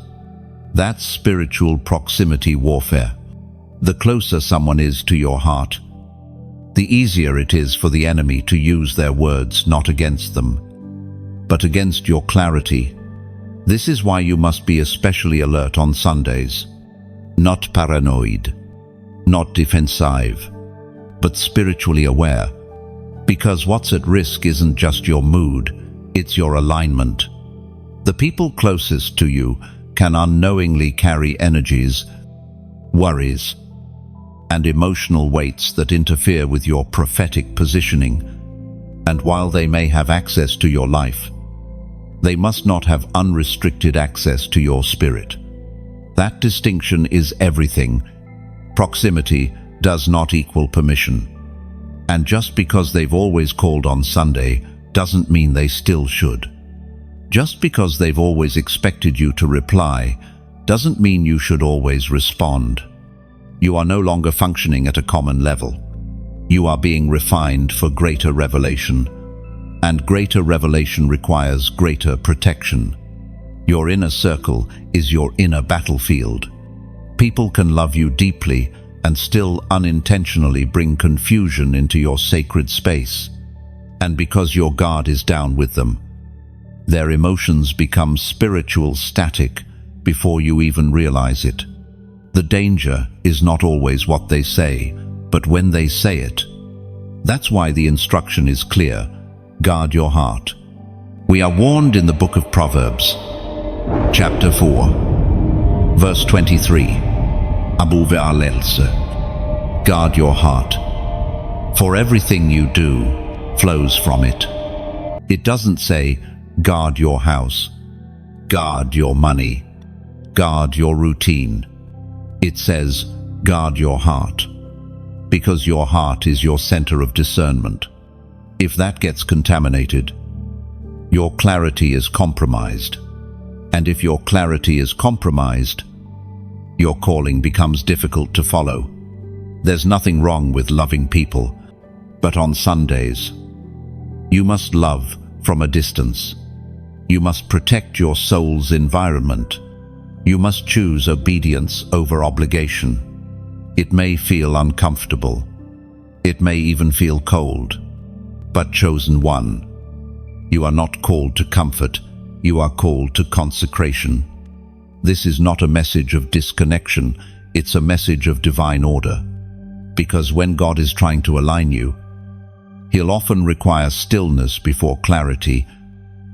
That's spiritual proximity warfare. The closer someone is to your heart, the easier it is for the enemy to use their words not against them, but against your clarity. This is why you must be especially alert on Sundays. Not paranoid, not defensive, but spiritually aware. Because what's at risk isn't just your mood, it's your alignment. The people closest to you can unknowingly carry energies, worries, and emotional weights that interfere with your prophetic positioning. And while they may have access to your life, they must not have unrestricted access to your spirit. That distinction is everything. Proximity does not equal permission. And just because they've always called on Sunday doesn't mean they still should. Just because they've always expected you to reply doesn't mean you should always respond. You are no longer functioning at a common level. You are being refined for greater revelation, and greater revelation requires greater protection. Your inner circle is your inner battlefield. People can love you deeply and still unintentionally bring confusion into your sacred space. And because your guard is down with them, their emotions become spiritual static before you even realize it. The danger is not always what they say, but when they say it. That's why the instruction is clear. Guard your heart. We are warned in the book of Proverbs, chapter 4, verse 23. Abu ve'alelse. Guard your heart, for everything you do flows from it. It doesn't say, guard your house, guard your money, guard your routine. It says, guard your heart, because your heart is your center of discernment. If that gets contaminated, your clarity is compromised. And if your clarity is compromised, your calling becomes difficult to follow. There's nothing wrong with loving people, but on Sundays, you must love from a distance. You must protect your soul's environment. You must choose obedience over obligation. It may feel uncomfortable. It may even feel cold. But chosen one, you are not called to comfort, you are called to consecration. This is not a message of disconnection, it's a message of divine order. Because when God is trying to align you, He'll often require stillness before clarity,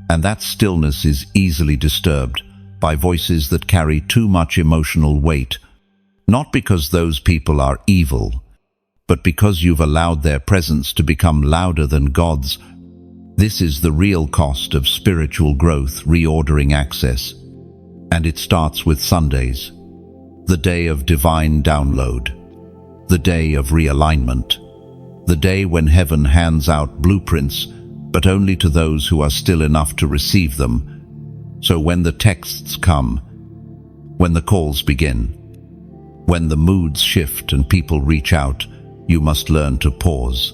and that stillness is easily disturbed by voices that carry too much emotional weight, not because those people are evil, but because you've allowed their presence to become louder than God's. This is the real cost of spiritual growth, reordering access. And it starts with Sundays, the day of divine download, the day of realignment, the day when heaven hands out blueprints, but only to those who are still enough to receive them. So when the texts come, when the calls begin, when the moods shift and people reach out, you must learn to pause,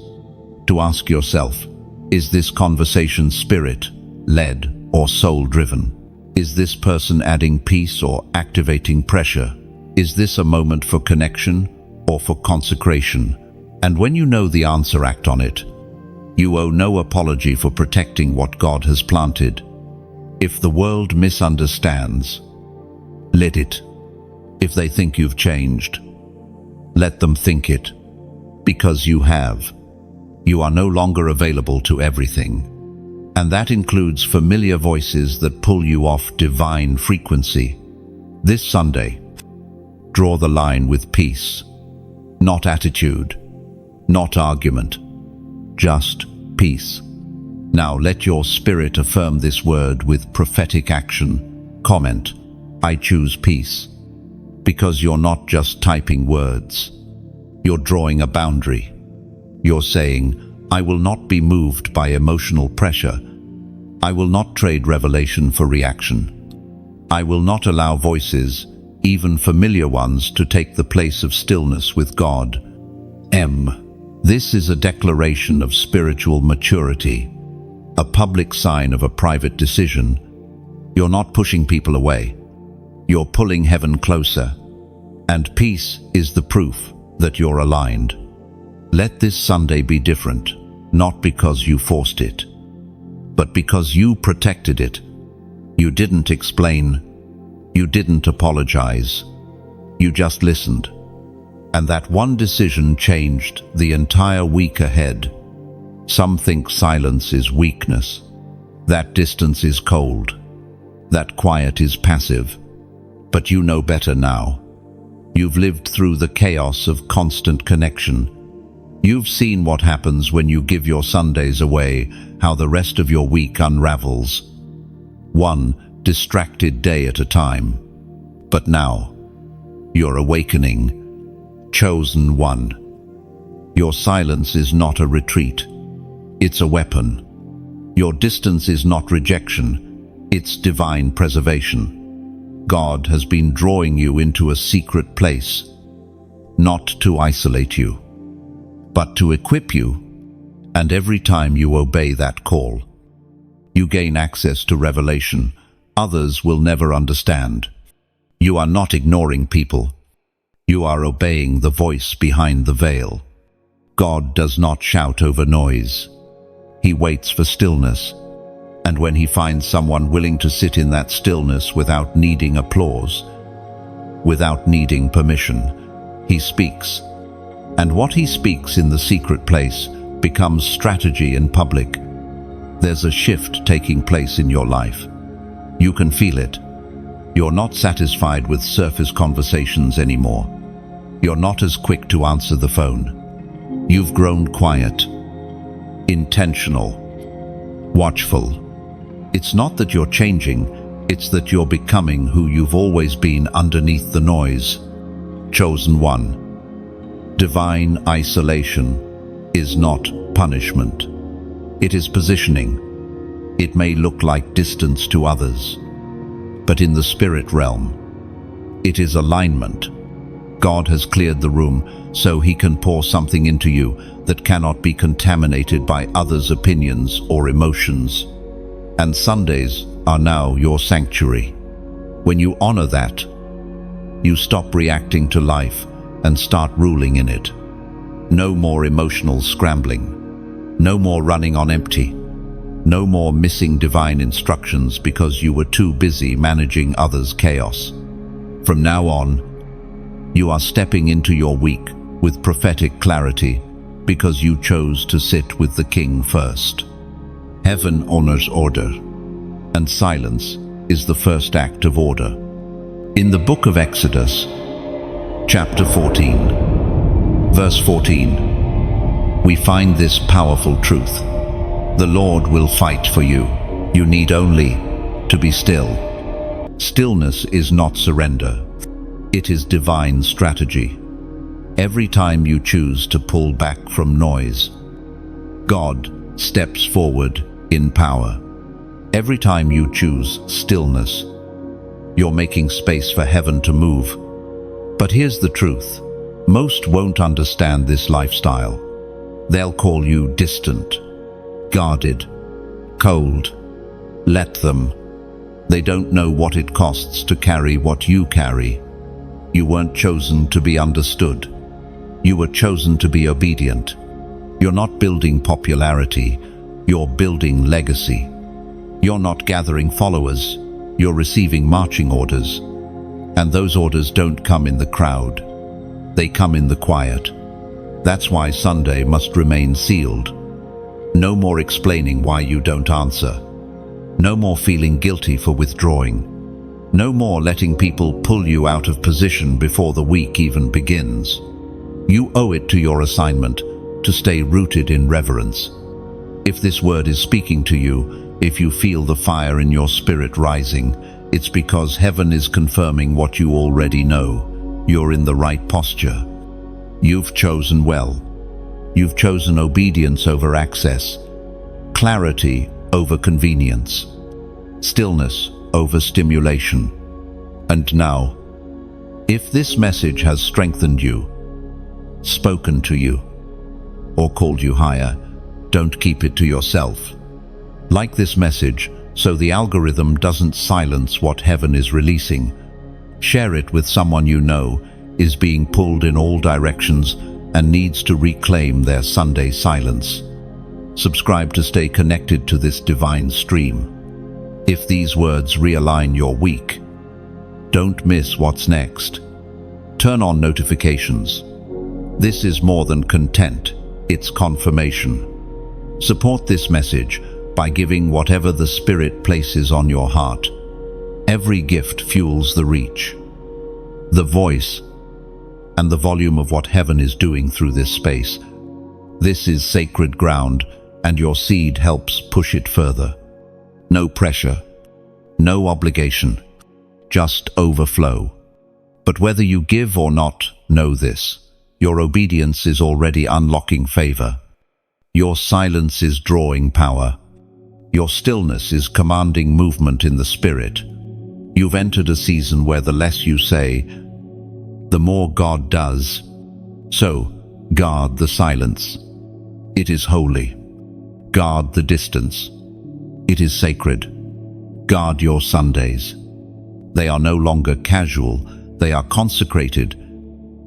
to ask yourself, is this conversation spirit-led or soul-driven? Is this person adding peace or activating pressure? Is this a moment for connection or for consecration? And when you know the answer, act on it. You owe no apology for protecting what God has planted. If the world misunderstands, let it. If they think you've changed, let them think it, because you have. You are no longer available to everything, and that includes familiar voices that pull you off divine frequency. This Sunday, draw the line with peace, not attitude, not argument, just peace. Now let your spirit affirm this word with prophetic action. Comment, I choose peace. Because you're not just typing words. You're drawing a boundary. You're saying, I will not be moved by emotional pressure. I will not trade revelation for reaction. I will not allow voices, even familiar ones, to take the place of stillness with God. This is a declaration of spiritual maturity, a public sign of a private decision. You're not pushing people away. You're pulling heaven closer, and peace is the proof that you're aligned. Let this Sunday be different, not because you forced it, but because you protected it. You didn't explain, you didn't apologize, you just listened. And that one decision changed the entire week ahead. Some think silence is weakness, that distance is cold, that quiet is passive. But you know better now. You've lived through the chaos of constant connection. You've seen what happens when you give your Sundays away, how the rest of your week unravels. One distracted day at a time. But now, you're awakening. Chosen one. Your silence is not a retreat. It's a weapon. Your distance is not rejection. It's divine preservation. God has been drawing you into a secret place, not to isolate you, but to equip you. And every time you obey that call, you gain access to revelation others will never understand. You are not ignoring people. You are obeying the voice behind the veil. God does not shout over noise. He waits for stillness. And when he finds someone willing to sit in that stillness without needing applause, without needing permission, he speaks. And what he speaks in the secret place becomes strategy in public. There's a shift taking place in your life. You can feel it. You're not satisfied with surface conversations anymore. You're not as quick to answer the phone. You've grown quiet, intentional, watchful. It's not that you're changing, it's that you're becoming who you've always been underneath the noise. Chosen one. Divine isolation is not punishment. It is positioning. It may look like distance to others, but in the spirit realm, it is alignment. God has cleared the room so he can pour something into you that cannot be contaminated by others' opinions or emotions. And Sundays are now your sanctuary. When you honor that, you stop reacting to life and start ruling in it. No more emotional scrambling. No more running on empty. No more missing divine instructions because you were too busy managing others' chaos. From now on, you are stepping into your week with prophetic clarity because you chose to sit with the King first. Heaven honors order, and silence is the first act of order. In the book of Exodus, chapter 14, verse 14, we find this powerful truth. The Lord will fight for you. You need only to be still. Stillness is not surrender. It is divine strategy. Every time you choose to pull back from noise, God steps forward in power. Every time you choose stillness, you're making space for heaven to move. But here's the truth. Most won't understand this lifestyle. They'll call you distant, guarded, cold. Let them. They don't know what it costs to carry what you carry. You weren't chosen to be understood. You were chosen to be obedient. You're not building popularity, you're building legacy. You're not gathering followers, you're receiving marching orders. And those orders don't come in the crowd, they come in the quiet. That's why Sunday must remain sealed. No more explaining why you don't answer. No more feeling guilty for withdrawing. No more letting people pull you out of position before the week even begins. You owe it to your assignment to stay rooted in reverence. If this word is speaking to you, if you feel the fire in your spirit rising, it's because heaven is confirming what you already know. You're in the right posture. You've chosen well. You've chosen obedience over access, clarity over convenience, stillness over stimulation. And now, if this message has strengthened you, spoken to you, or called you higher, don't keep it to yourself. Like this message, so the algorithm doesn't silence what heaven is releasing. Share it with someone you know is being pulled in all directions and needs to reclaim their Sunday silence. Subscribe to stay connected to this divine stream. If these words realign your week, don't miss what's next. Turn on notifications. This is more than content, it's confirmation. Support this message by giving whatever the Spirit places on your heart. Every gift fuels the reach, the voice, and the volume of what heaven is doing through this space. This is sacred ground, and your seed helps push it further. No pressure, no obligation, just overflow. But whether you give or not, know this: your obedience is already unlocking favor. Your silence is drawing power. Your stillness is commanding movement in the Spirit. You've entered a season where the less you say, the more God does. So, guard the silence. It is holy. Guard the distance. It is sacred. Guard your Sundays. They are no longer casual, they are consecrated.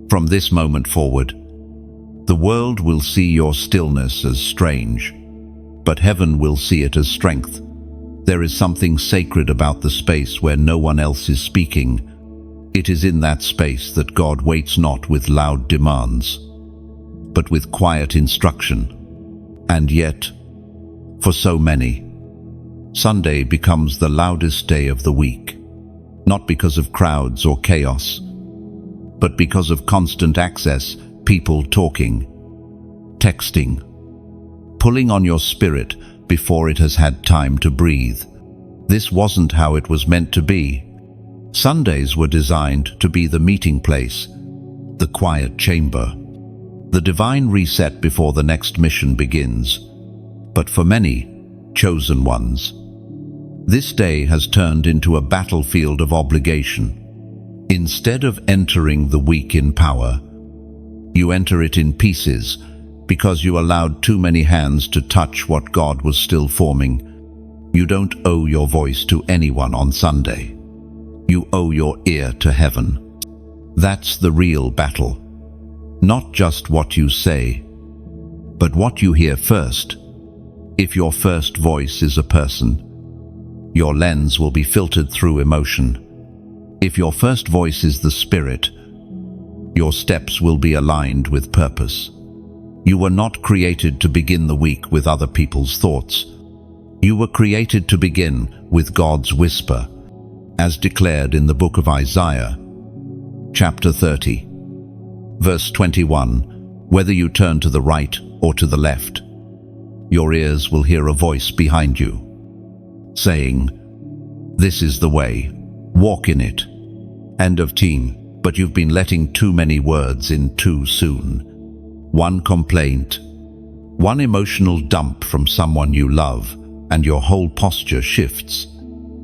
From this moment forward, the world will see your stillness as strange, but heaven will see it as strength. There is something sacred about the space where no one else is speaking. It is in that space that God waits not with loud demands, but with quiet instruction. And yet, for so many, Sunday becomes the loudest day of the week, not because of crowds or chaos, but because of constant access, people talking, texting, pulling on your spirit before it has had time to breathe. This wasn't how it was meant to be. Sundays were designed to be the meeting place, the quiet chamber, the divine reset before the next mission begins. But for many, chosen ones, this day has turned into a battlefield of obligation. Instead of entering the week in power, you enter it in pieces because you allowed too many hands to touch what God was still forming. You don't owe your voice to anyone on Sunday. You owe your ear to heaven. That's the real battle. Not just what you say, but what you hear first. If your first voice is a person, your lens will be filtered through emotion. If your first voice is the Spirit, your steps will be aligned with purpose. You were not created to begin the week with other people's thoughts. You were created to begin with God's whisper, as declared in the book of Isaiah, chapter 30, verse 21. Whether you turn to the right or to the left, your ears will hear a voice behind you, saying, "This is the way, walk in it." End of teen. But you've been letting too many words in too soon. One complaint, one emotional dump from someone you love, and your whole posture shifts.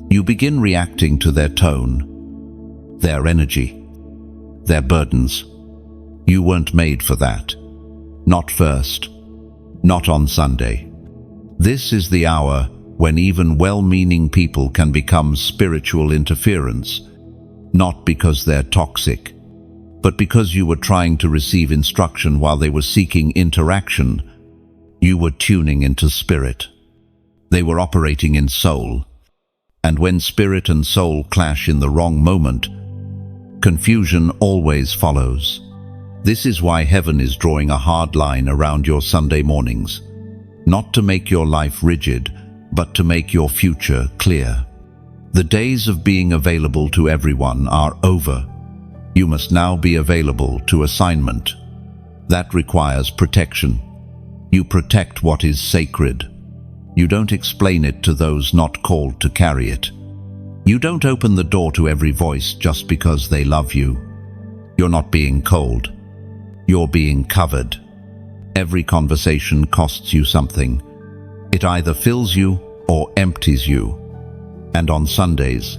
You begin reacting to their tone, their energy, their burdens. You weren't made for that. Not first. Not on Sunday. This is the hour when even well-meaning people can become spiritual interference, not because they're toxic, but because you were trying to receive instruction while they were seeking interaction. You were tuning into spirit. They were operating in soul. And when spirit and soul clash in the wrong moment, confusion always follows. This is why heaven is drawing a hard line around your Sunday mornings. Not to make your life rigid, but to make your future clear. The days of being available to everyone are over. You must now be available to assignment. That requires protection. You protect what is sacred. You don't explain it to those not called to carry it. You don't open the door to every voice just because they love you. You're not being cold. You're being covered. Every conversation costs you something. It either fills you or empties you. And on Sundays,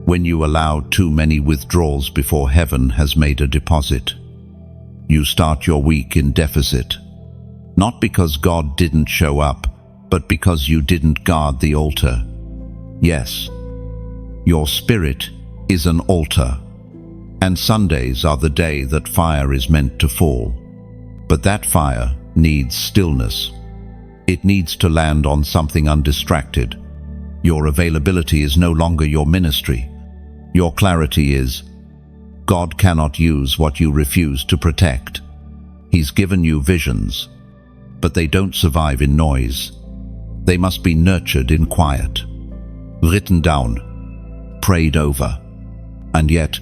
when you allow too many withdrawals before heaven has made a deposit, you start your week in deficit. Not because God didn't show up, but because you didn't guard the altar. Yes, your spirit is an altar, and Sundays are the day that fire is meant to fall. But that fire needs stillness. It needs to land on something undistracted. Your availability is no longer your ministry. Your clarity is, God cannot use what you refuse to protect. He's given you visions, but they don't survive in noise. They must be nurtured in quiet, written down, prayed over. And yet,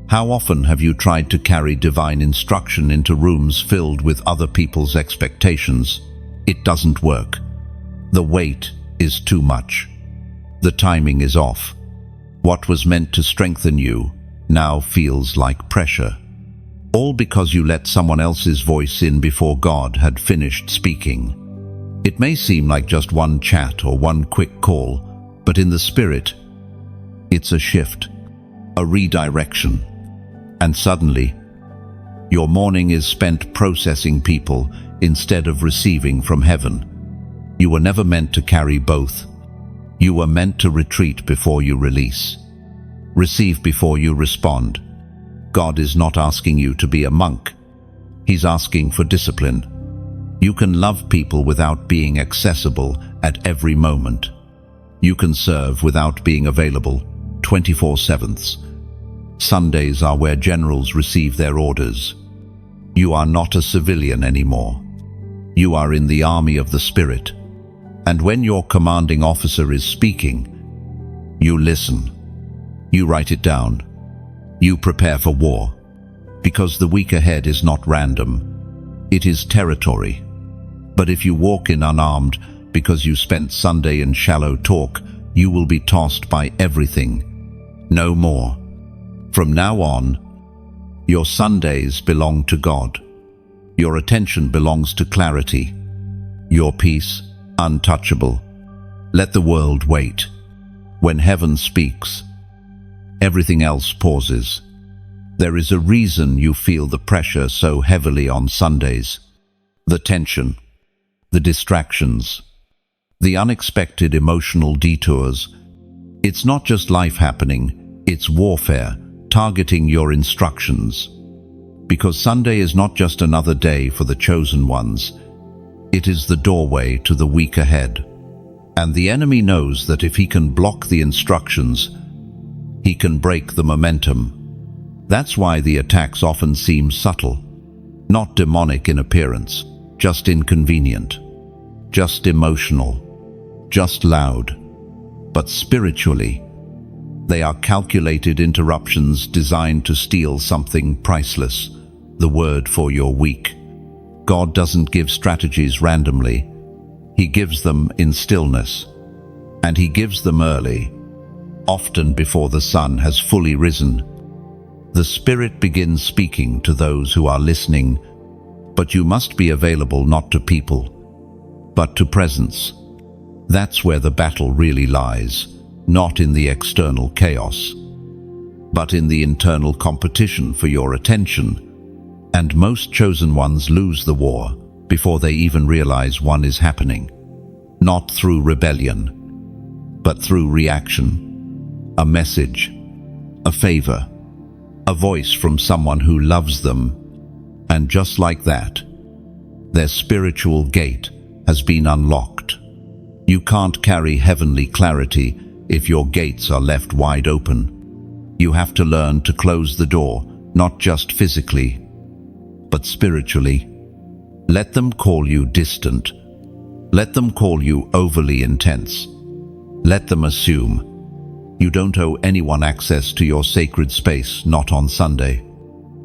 how often have you tried to carry divine instruction into rooms filled with other people's expectations? It doesn't work. The weight is too much. The timing is off. What was meant to strengthen you now feels like pressure. All because you let someone else's voice in before God had finished speaking. It may seem like just one chat or one quick call, but in the spirit, it's a shift, a redirection. And suddenly, your morning is spent processing people instead of receiving from heaven. You were never meant to carry both. You were meant to retreat before you release. Receive before you respond. God is not asking you to be a monk. He's asking for discipline. You can love people without being accessible at every moment. You can serve without being available 24/7. Sundays are where generals receive their orders. You are not a civilian anymore. You are in the army of the Spirit. And when your commanding officer is speaking, you listen. You write it down. You prepare for war. Because the week ahead is not random. It is territory. But if you walk in unarmed because you spent Sunday in shallow talk, you will be tossed by everything. No more. From now on, your Sundays belong to God. Your attention belongs to clarity. Your peace, untouchable. Let the world wait. When heaven speaks, everything else pauses. There is a reason you feel the pressure so heavily on Sundays. The tension, the distractions, the unexpected emotional detours. It's not just life happening, it's warfare, targeting your instructions. Because Sunday is not just another day for the chosen ones, it is the doorway to the week ahead. And the enemy knows that if he can block the instructions, he can break the momentum. That's why the attacks often seem subtle, not demonic in appearance, just inconvenient, just emotional, just loud. But spiritually, they are calculated interruptions designed to steal something priceless, the word for your week. God doesn't give strategies randomly. He gives them in stillness, and he gives them early, often before the sun has fully risen. The Spirit begins speaking to those who are listening, but you must be available not to people, but to presence. That's where the battle really lies, not in the external chaos, but in the internal competition for your attention. And most chosen ones lose the war before they even realize one is happening. Not through rebellion, but through reaction. A message, a favor, a voice from someone who loves them. And just like that, Their spiritual gate has been unlocked. You can't carry heavenly clarity if your gates are left wide open. You have to learn to close the door, not just physically, but spiritually. Let them call you distant. Let them call you overly intense. Let them assume you don't owe anyone access to your sacred space, not on Sunday,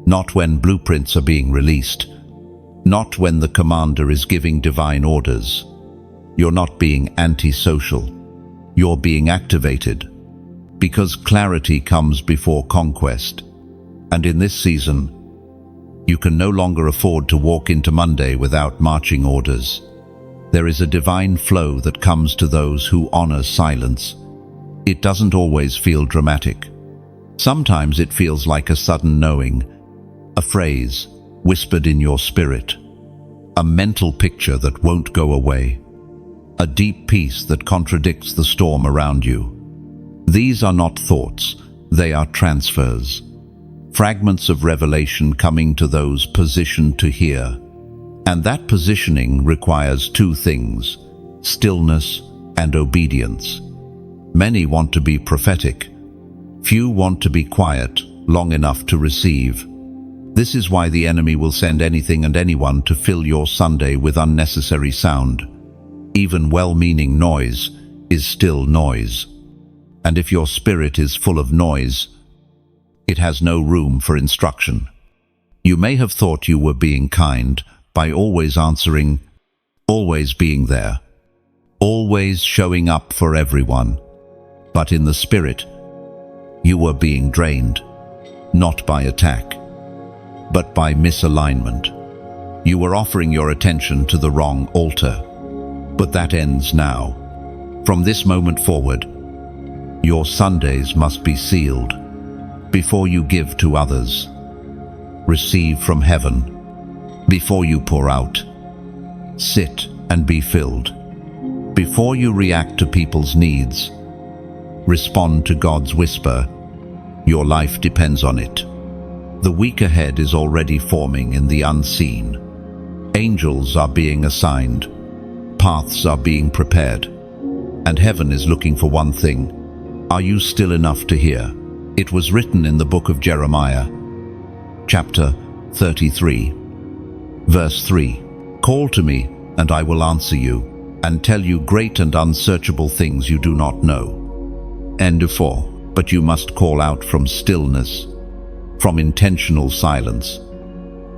not when blueprints are being released, not when the commander is giving divine orders. You're not being antisocial. You're being activated, because clarity comes before conquest. And in this season, you can no longer afford to walk into Monday without marching orders. There is a divine flow that comes to those who honor silence. It doesn't always feel dramatic. Sometimes it feels like a sudden knowing, a phrase whispered in your spirit, a mental picture that won't go away, a deep peace that contradicts the storm around you. These are not thoughts, they are transfers. Fragments of revelation coming to those positioned to hear. And that positioning requires two things: stillness and obedience. Many want to be prophetic. Few want to be quiet long enough to receive. This is why the enemy will send anything and anyone to fill your Sunday with unnecessary sound. Even well-meaning noise is still noise. And if your spirit is full of noise, it has no room for instruction. You may have thought you were being kind by always answering, always being there, always showing up for everyone. But in the spirit, you were being drained, not by attack, but by misalignment. You were offering your attention to the wrong altar. But that ends now. From this moment forward, your Sundays must be sealed. Before you give to others, receive from heaven. Before you pour out, sit and be filled. Before you react to people's needs, respond to God's whisper. Your life depends on it. The week ahead is already forming in the unseen. Angels are being assigned. Paths are being prepared. And heaven is looking for one thing. Are you still enough to hear? It was written in the book of Jeremiah, chapter 33, verse 3. Call to me, and I will answer you, and tell you great and unsearchable things you do not know. End of 4. But you must call out from stillness, from intentional silence,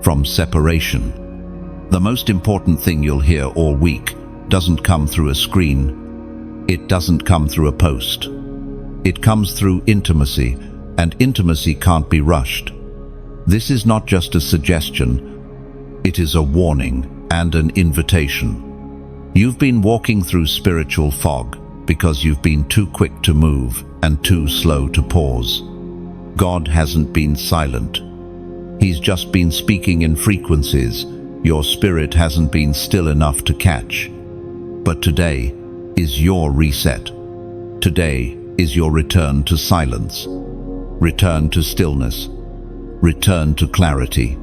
from separation. The most important thing you'll hear all week doesn't come through a screen. It doesn't come through a post. It comes through intimacy, and intimacy can't be rushed. This is not just a suggestion. It is a warning and an invitation. You've been walking through spiritual fog because you've been too quick to move and too slow to pause. God hasn't been silent. He's just been speaking in frequencies your spirit hasn't been still enough to catch. But today is your reset. Today is your return to silence, return to stillness, return to clarity.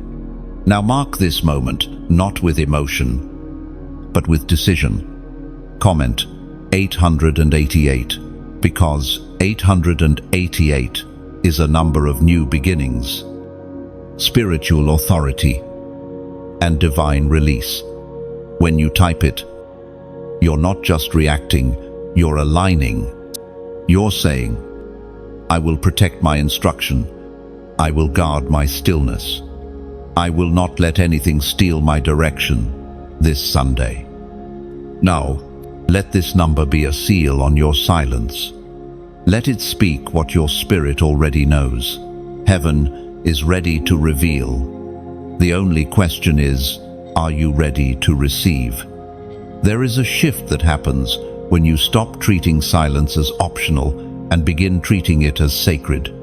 Now mark this moment, not with emotion, but with decision. Comment 888, because 888 is a number of new beginnings, spiritual authority, and divine release. When you type it, you're not just reacting, you're aligning. You're saying, I will protect my instruction. I will guard my stillness. I will not let anything steal my direction this Sunday. Now, let this number be a seal on your silence. Let it speak what your spirit already knows. Heaven is ready to reveal. The only question is, are you ready to receive? There is a shift that happens when you stop treating silence as optional and begin treating it as sacred.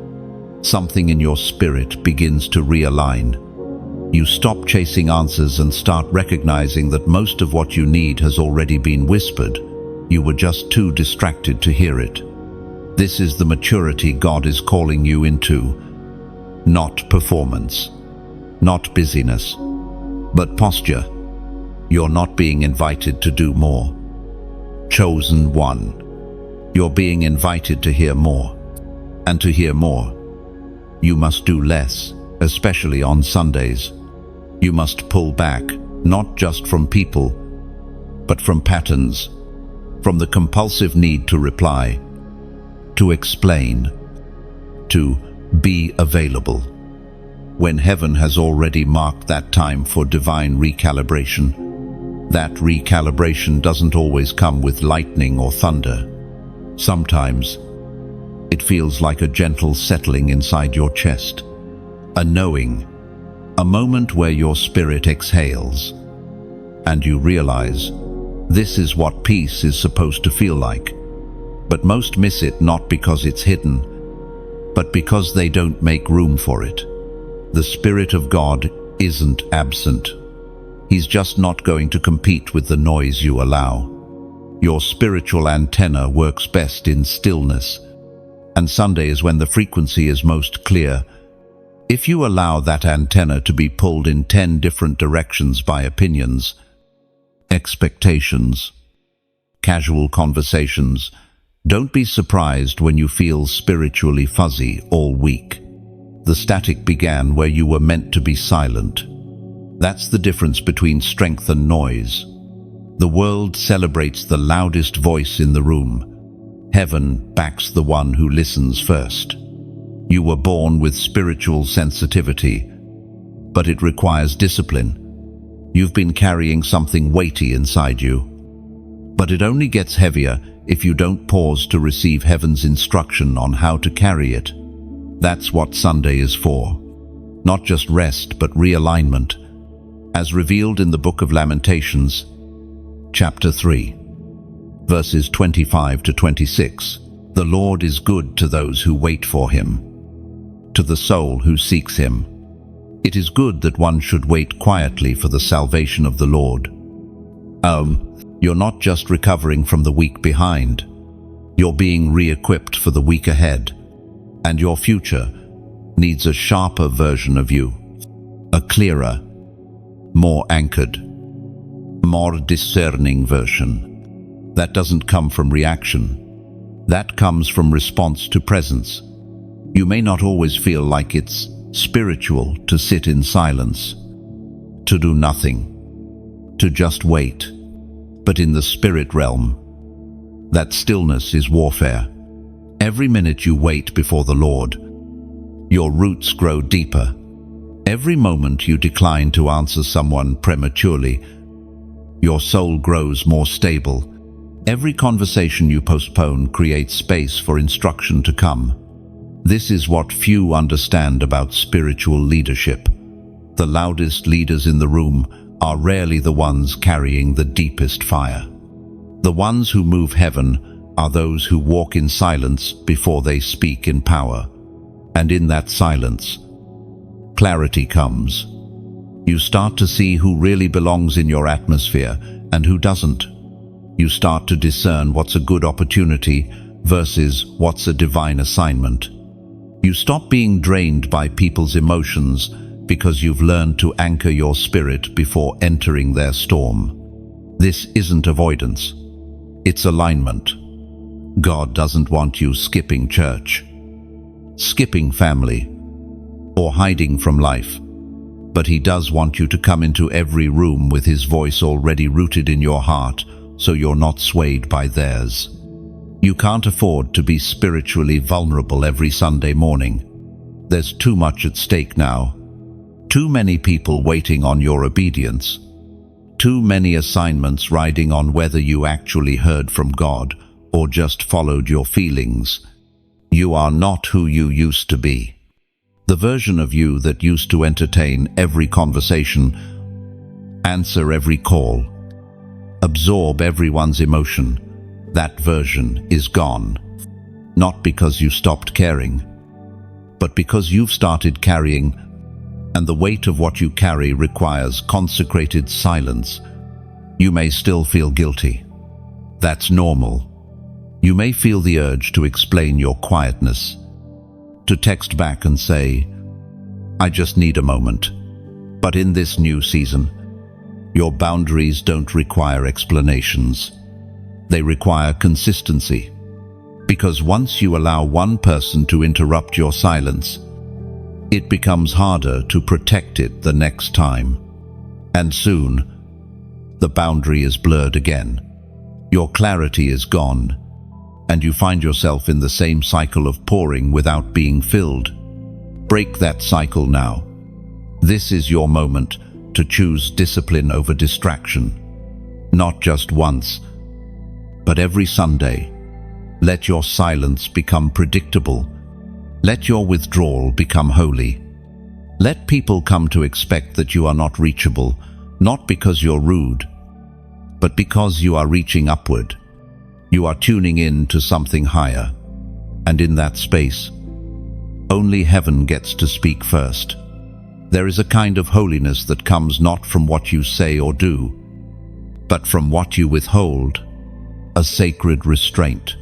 Something in your spirit begins to realign. You stop chasing answers and start recognizing that most of what you need has already been whispered. You were just too distracted to hear it. This is the maturity God is calling you into. Not performance, not busyness, but posture. You're not being invited to do more. Chosen one. You're being invited to hear more. And to hear more, you must do less, especially on Sundays. You must pull back, not just from people, but from patterns, from the compulsive need to reply, to explain, to be available. When heaven has already marked that time for divine recalibration, that recalibration doesn't always come with lightning or thunder. Sometimes, it feels like a gentle settling inside your chest, a knowing, a moment where your spirit exhales, and you realize this is what peace is supposed to feel like. But most miss it not because it's hidden, but because they don't make room for it. The Spirit of God isn't absent. He's just not going to compete with the noise you allow. Your spiritual antenna works best in stillness, and Sunday is when the frequency is most clear. If you allow that antenna to be pulled in 10 different directions by opinions, expectations, casual conversations, don't be surprised when you feel spiritually fuzzy all week. The static began where you were meant to be silent. That's the difference between strength and noise. The world celebrates the loudest voice in the room. Heaven backs the one who listens first. You were born with spiritual sensitivity, but it requires discipline. You've been carrying something weighty inside you. But it only gets heavier if you don't pause to receive heaven's instruction on how to carry it. That's what Sunday is for. Not just rest, but realignment. As revealed in the Book of Lamentations, chapter 3, verses 25 to 26. The Lord is good to those who wait for him, to the soul who seeks him. It is good that one should wait quietly for the salvation of the Lord. You're not just recovering from the week behind. You're being re-equipped for the week ahead. And your future needs a sharper version of you. A clearer, more anchored, more discerning version. That doesn't come from reaction. That comes from response to presence. You may not always feel like it's spiritual to sit in silence, to do nothing, to just wait. But in the spirit realm, that stillness is warfare. Every minute you wait before the Lord, your roots grow deeper. Every moment you decline to answer someone prematurely, your soul grows more stable. Every conversation you postpone creates space for instruction to come. This is what few understand about spiritual leadership. The loudest leaders in the room are rarely the ones carrying the deepest fire. The ones who move heaven are those who walk in silence before they speak in power. And in that silence, clarity comes. You start to see who really belongs in your atmosphere and who doesn't. You start to discern what's a good opportunity versus what's a divine assignment. You stop being drained by people's emotions because you've learned to anchor your spirit before entering their storm. This isn't avoidance. It's alignment. God doesn't want you skipping church, skipping family, or hiding from life. But he does want you to come into every room with his voice already rooted in your heart, so you're not swayed by theirs. You can't afford to be spiritually vulnerable every Sunday morning. There's too much at stake now. Too many people waiting on your obedience. Too many assignments riding on whether you actually heard from God or just followed your feelings. You are not who you used to be. The version of you that used to entertain every conversation, answer every call, absorb everyone's emotion, that version is gone. Not because you stopped caring, but because you've started carrying, and the weight of what you carry requires consecrated silence. You may still feel guilty. That's normal. You may feel the urge to explain your quietness, to text back and say, "I just need a moment." But in this new season, Your boundaries don't require explanations. They require consistency. Because once you allow one person to interrupt your silence, it becomes harder to protect it the next time. And soon, the boundary is blurred again. Your clarity is gone, and you find yourself in the same cycle of pouring without being filled. Break that cycle now. This is your moment to choose discipline over distraction. Not just once, but every Sunday. Let your silence become predictable. Let your withdrawal become holy. Let people come to expect that you are not reachable, not because you're rude, but because you are reaching upward. You are tuning in to something higher. And in that space, only heaven gets to speak first. There is a kind of holiness that comes not from what you say or do, but from what you withhold, a sacred restraint,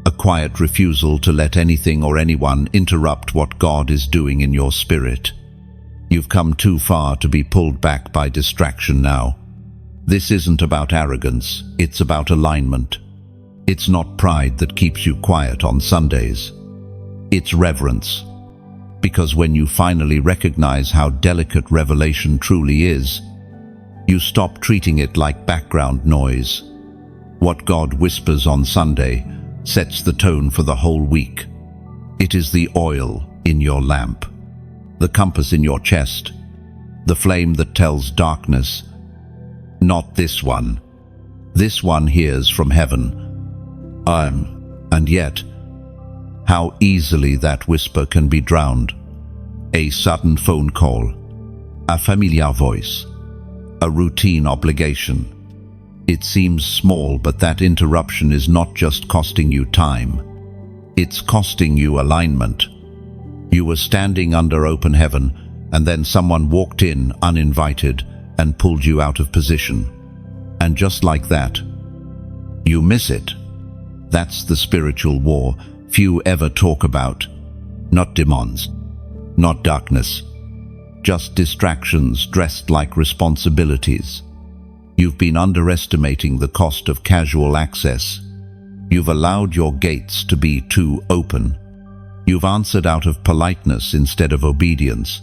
a quiet refusal to let anything or anyone interrupt what God is doing in your spirit. You've come too far to be pulled back by distraction now. This isn't about arrogance, it's about alignment. It's not pride that keeps you quiet on Sundays. It's reverence. Because when you finally recognize how delicate revelation truly is, you stop treating it like background noise. What God whispers on Sunday sets the tone for the whole week. It is the oil in your lamp, the compass in your chest, the flame that tells darkness, not this one. This one hears from heaven. And yet, how easily that whisper can be drowned. A sudden phone call, a familiar voice, a routine obligation. It seems small, but that interruption is not just costing you time. It's costing you alignment. You were standing under open heaven, and then someone walked in uninvited and pulled you out of position. And just like that, you miss it. That's the spiritual war few ever talk about. Not demons, not darkness, just distractions dressed like responsibilities. You've been underestimating the cost of casual access. You've allowed your gates to be too open. You've answered out of politeness instead of obedience.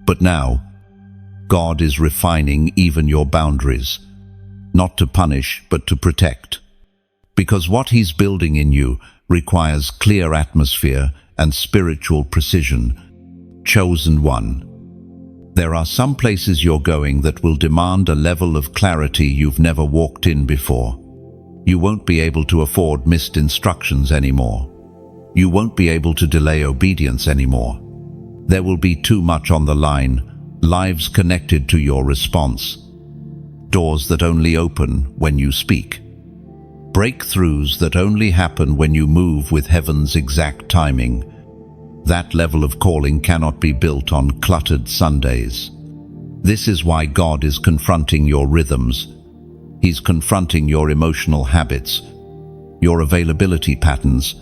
But now, God is refining even your boundaries, not to punish but to protect. Because what He's building in you requires clear atmosphere and spiritual precision. Chosen one. There are some places you're going that will demand a level of clarity you've never walked in before. You won't be able to afford missed instructions anymore. You won't be able to delay obedience anymore. There will be too much on the line, lives connected to your response. Doors that only open when you speak. Breakthroughs that only happen when you move with heaven's exact timing. That level of calling cannot be built on cluttered Sundays. This is why God is confronting your rhythms. He's confronting your emotional habits, your availability patterns,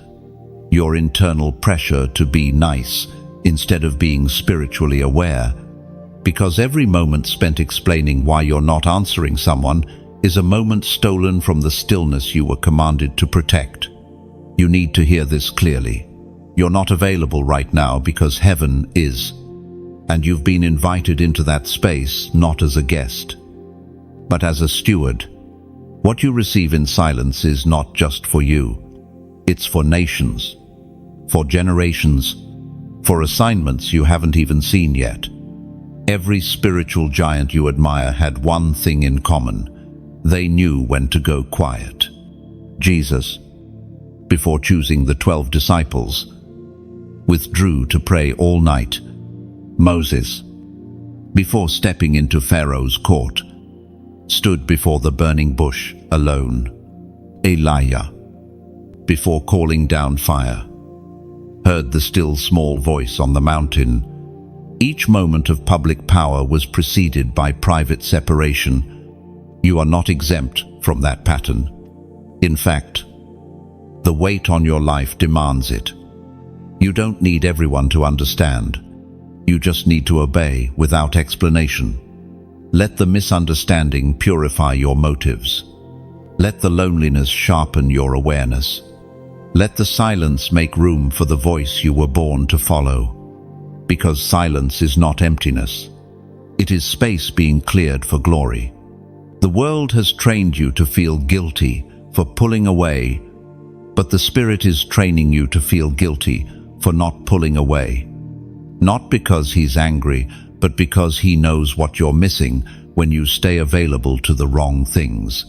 your internal pressure to be nice instead of being spiritually aware. Because every moment spent explaining why you're not answering someone is a moment stolen from the stillness you were commanded to protect. You need to hear this clearly. You're not available right now because heaven is, and you've been invited into that space not as a guest, but as a steward. What you receive in silence is not just for you. It's for nations, for generations, for assignments you haven't even seen yet. Every spiritual giant you admire had one thing in common. They knew when to go quiet. Jesus, before choosing the 12 disciples, withdrew to pray all night. Moses, before stepping into Pharaoh's court, stood before the burning bush alone. Elijah, before calling down fire, heard the still small voice on the mountain. Each moment of public power was preceded by private separation. You are not exempt from that pattern. In fact, the weight on your life demands it. You don't need everyone to understand. You just need to obey without explanation. Let the misunderstanding purify your motives. Let the loneliness sharpen your awareness. Let the silence make room for the voice you were born to follow. Because silence is not emptiness. It is space being cleared for glory. The world has trained you to feel guilty for pulling away, but the Spirit is training you to feel guilty for not pulling away. Not because He's angry, but because He knows what you're missing when you stay available to the wrong things.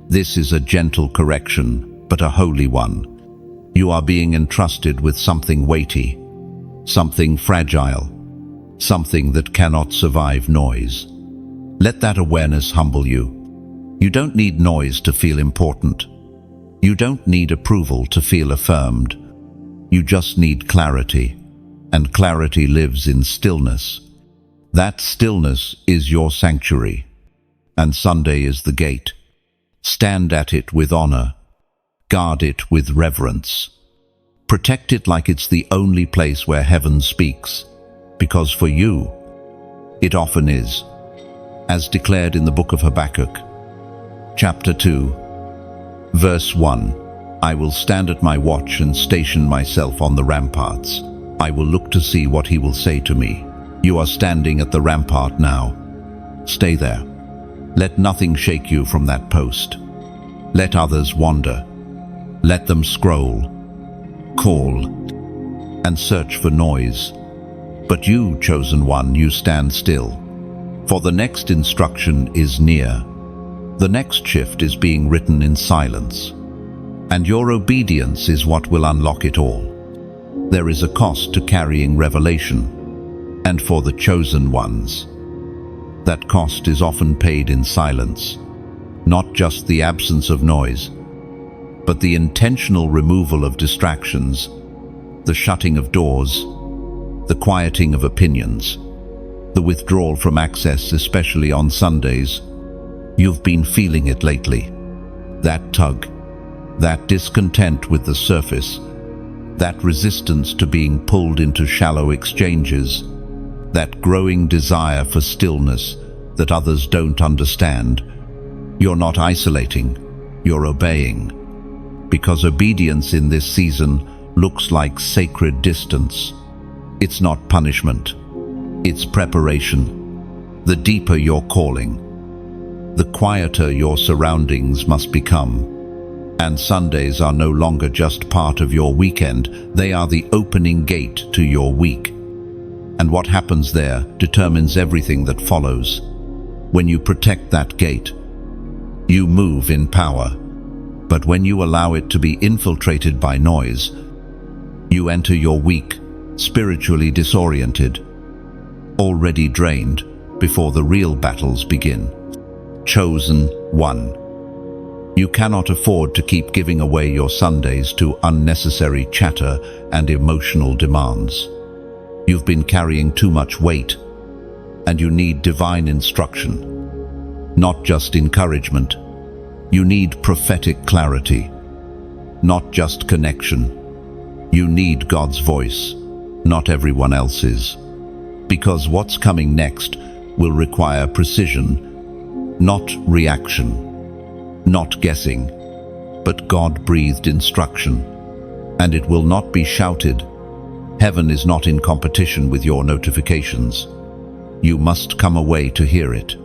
This is a gentle correction, but a holy one. You are being entrusted with something weighty, something fragile, something that cannot survive noise. Let that awareness humble you. You don't need noise to feel important. You don't need approval to feel affirmed. You just need clarity, and clarity lives in stillness. That stillness is your sanctuary, and Sunday is the gate. Stand at it with honor. Guard it with reverence. Protect it like it's the only place where heaven speaks, because for you, it often is, as declared in the book of Habakkuk, chapter 2, verse 1. I will stand at my watch and station myself on the ramparts. I will look to see what He will say to me. You are standing at the rampart now. Stay there. Let nothing shake you from that post. Let others wander. Let them scroll, call, and search for noise. But you, chosen one, you stand still. For the next instruction is near. The next shift is being written in silence. And your obedience is what will unlock it all. There is a cost to carrying revelation. And for the chosen ones, that cost is often paid in silence. Not just the absence of noise, but the intentional removal of distractions, the shutting of doors, the quieting of opinions, the withdrawal from access, especially on Sundays. You've been feeling it lately. That tug, that discontent with the surface, that resistance to being pulled into shallow exchanges, that growing desire for stillness that others don't understand. You're not isolating, you're obeying. Because obedience in this season looks like sacred distance. It's not punishment, it's preparation. The deeper your calling, the quieter your surroundings must become. And Sundays are no longer just part of your weekend, they are the opening gate to your week. And what happens there determines everything that follows. When you protect that gate, you move in power. But when you allow it to be infiltrated by noise, you enter your week spiritually disoriented, already drained before the real battles begin. Chosen one. You cannot afford to keep giving away your Sundays to unnecessary chatter and emotional demands. You've been carrying too much weight, and you need divine instruction, not just encouragement. You need prophetic clarity, not just connection. You need God's voice, not everyone else's. Because what's coming next will require precision, not reaction, not guessing, but God-breathed instruction. And it will not be shouted. Heaven is not in competition with your notifications. You must come away to hear it.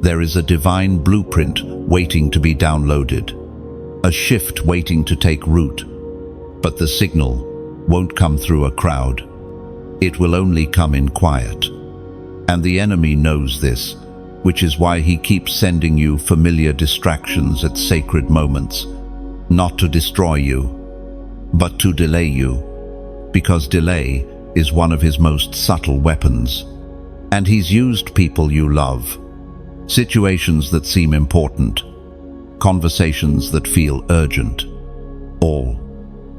There is a divine blueprint waiting to be downloaded, a shift waiting to take root. But the signal won't come through a crowd. It will only come in quiet. And the enemy knows this, which is why he keeps sending you familiar distractions at sacred moments, not to destroy you, but to delay you. Because delay is one of his most subtle weapons. And he's used people you love, situations that seem important, conversations that feel urgent, all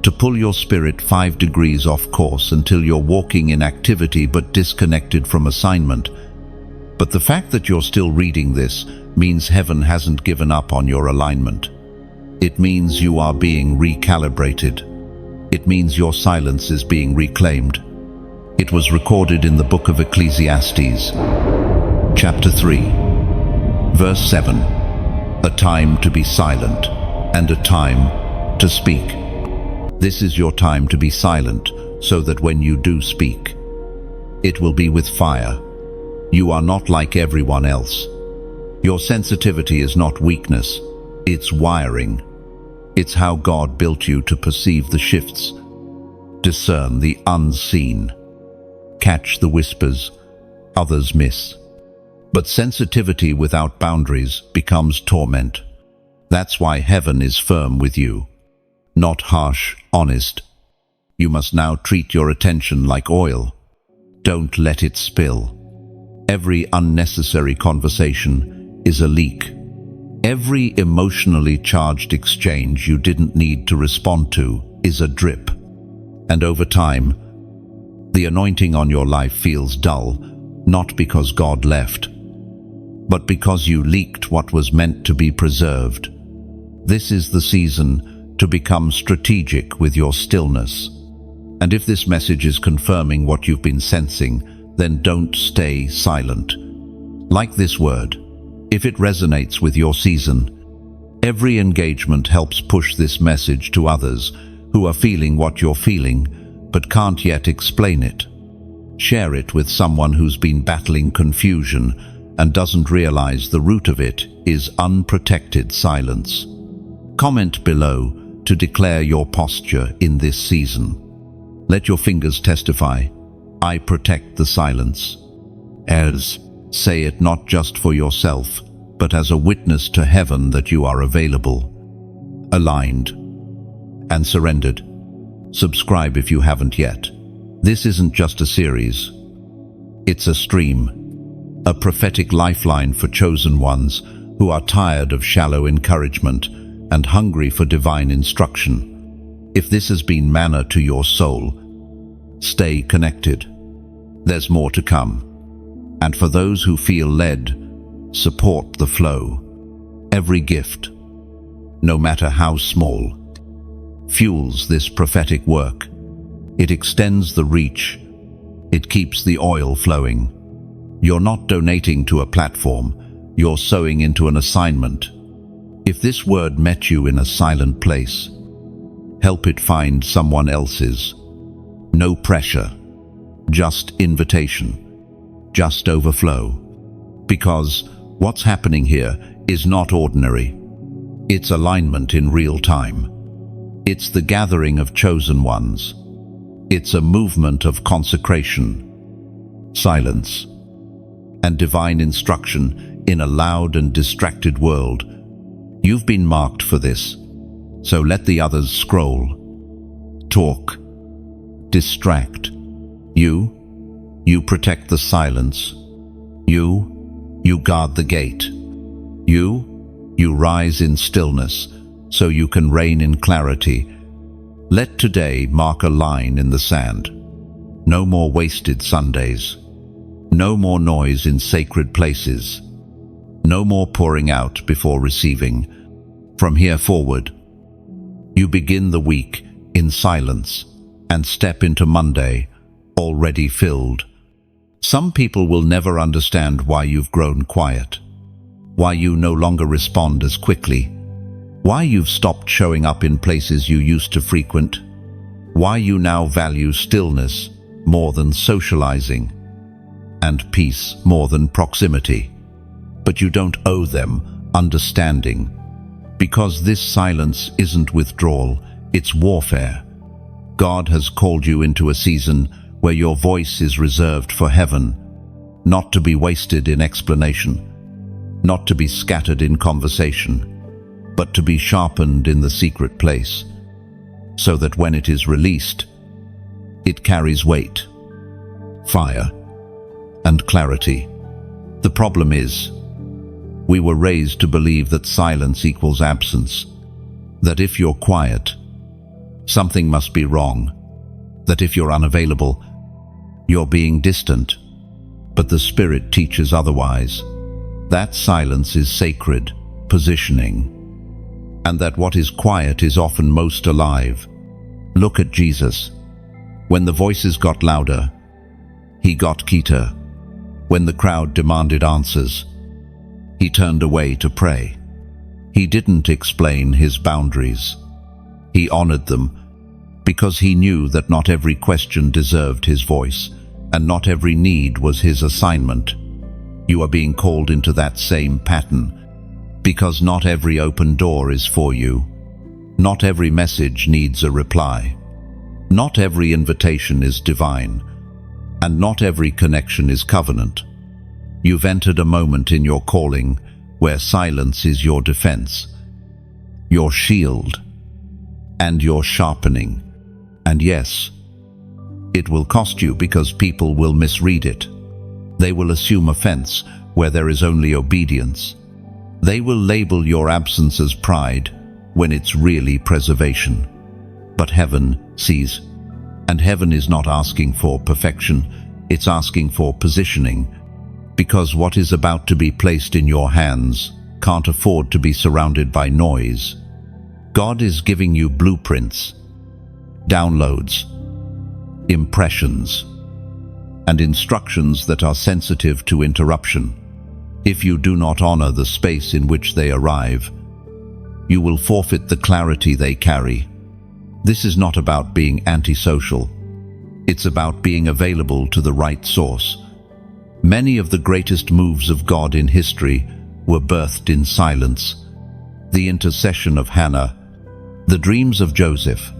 to pull your spirit 5 degrees off course until you're walking in activity but disconnected from assignment. But the fact that you're still reading this means heaven hasn't given up on your alignment. It means you are being recalibrated. It means your silence is being reclaimed. It was recorded in the book of Ecclesiastes, chapter 3. Verse 7. A time to be silent and a time to speak. This is your time to be silent, so that when you do speak, it will be with fire. You are not like everyone else. Your sensitivity is not weakness, it's wiring. It's how God built you to perceive the shifts, discern the unseen, catch the whispers others miss. But sensitivity without boundaries becomes torment. That's why heaven is firm with you, not harsh, honest. You must now treat your attention like oil. Don't let it spill. Every unnecessary conversation is a leak. Every emotionally charged exchange you didn't need to respond to is a drip. And over time, the anointing on your life feels dull, not because God left, but because you leaked what was meant to be preserved. This is the season to become strategic with your stillness. And if this message is confirming what you've been sensing, then don't stay silent. Like this word, if it resonates with your season, every engagement helps push this message to others who are feeling what you're feeling, but can't yet explain it. Share it with someone who's been battling confusion and doesn't realize the root of it is unprotected silence. Comment below to declare your posture in this season. Let your fingers testify, I protect the silence. Say it not just for yourself, but as a witness to heaven that you are available, aligned, and surrendered. Subscribe if you haven't yet. This isn't just a series. It's a stream, a prophetic lifeline for chosen ones who are tired of shallow encouragement and hungry for divine instruction. If this has been manna to your soul, stay connected. There's more to come. And for those who feel led, support the flow. Every gift, no matter how small, fuels this prophetic work. It extends the reach. It keeps the oil flowing. You're not donating to a platform. You're sowing into an assignment. If this word met you in a silent place, help it find someone else's. No pressure, just invitation, just overflow. Because what's happening here is not ordinary. It's alignment in real time. It's the gathering of chosen ones. It's a movement of consecration, silence, and divine instruction in a loud and distracted world. You've been marked for this, so let the others scroll, talk, distract. You protect the silence. You guard the gate. You rise in stillness so you can reign in clarity. Let today mark a line in the sand. No more wasted Sundays. No more noise in sacred places. No more pouring out before receiving. From here forward, you begin the week in silence and step into Monday already filled. Some people will never understand why you've grown quiet, why you no longer respond as quickly, why you've stopped showing up in places you used to frequent, why you now value stillness more than socializing, and peace more than proximity. But you don't owe them understanding, because this silence isn't withdrawal, it's warfare. God has called you into a season where your voice is reserved for heaven, not to be wasted in explanation, not to be scattered in conversation, but to be sharpened in the secret place, so that when it is released, it carries weight, fire, and clarity. The problem is, we were raised to believe that silence equals absence, that if you're quiet, something must be wrong, that if you're unavailable, you're being distant. But the Spirit teaches otherwise. That silence is sacred positioning, and that what is quiet is often most alive. Look at Jesus. When the voices got louder, he got quieter. When the crowd demanded answers, He turned away to pray. He didn't explain his boundaries. He honored them because he knew that not every question deserved his voice, and not every need was his assignment. You are being called into that same pattern because not every open door is for you. Not every message needs a reply. Not every invitation is divine, and not every connection is covenant. You've entered a moment in your calling where silence is your defense, your shield, and your sharpening. And yes, it will cost you because people will misread it. They will assume offense where there is only obedience. They will label your absence as pride when it's really preservation. But heaven sees, and heaven is not asking for perfection, it's asking for positioning, because what is about to be placed in your hands can't afford to be surrounded by noise. God is giving you blueprints, downloads, impressions, and instructions that are sensitive to interruption. If you do not honor the space in which they arrive, you will forfeit the clarity they carry. This is not about being antisocial. It's about being available to the right source. Many of the greatest moves of God in history were birthed in silence. The intercession of Hannah, the dreams of Joseph,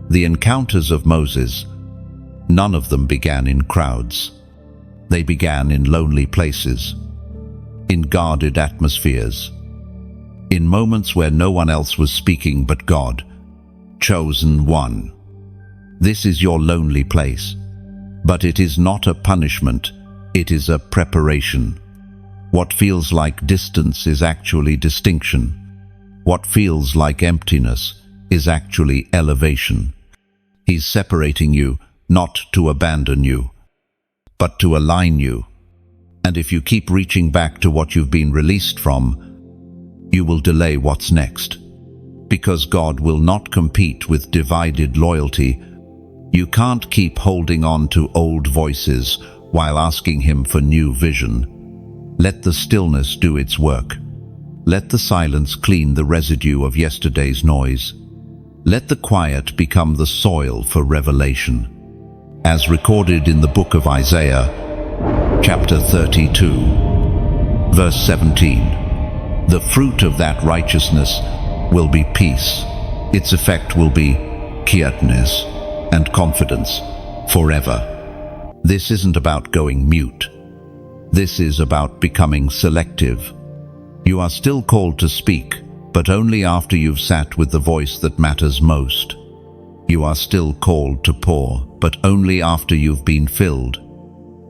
the encounters of Moses, none of them began in crowds. They began in lonely places, in guarded atmospheres, in moments where no one else was speaking but God, chosen one. This is your lonely place, but it is not a punishment, it is a preparation. What feels like distance is actually distinction. What feels like emptiness is actually elevation. He's separating you, not to abandon you, but to align you. And if you keep reaching back to what you've been released from, you will delay what's next. Because God will not compete with divided loyalty. You can't keep holding on to old voices while asking Him for new vision. Let the stillness do its work. Let the silence clean the residue of yesterday's noise. Let the quiet become the soil for revelation. As recorded in the book of Isaiah, chapter 32, verse 17, the fruit of that righteousness will be peace. Its effect will be quietness and confidence forever. This isn't about going mute. This is about becoming selective. You are still called to speak, but only after you've sat with the voice that matters most. You are still called to pour, but only after you've been filled.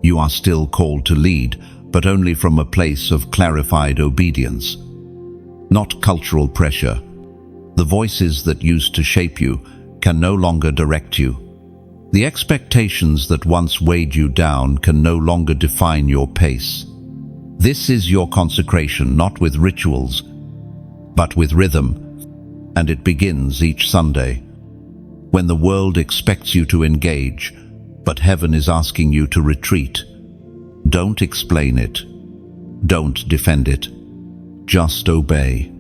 You are still called to lead, but only from a place of clarified obedience. Not cultural pressure. The voices that used to shape you can no longer direct you. The expectations that once weighed you down can no longer define your pace. This is your consecration, not with rituals, but with rhythm, and it begins each Sunday. When the world expects you to engage, but heaven is asking you to retreat. Don't explain it. Don't defend it. Just obey.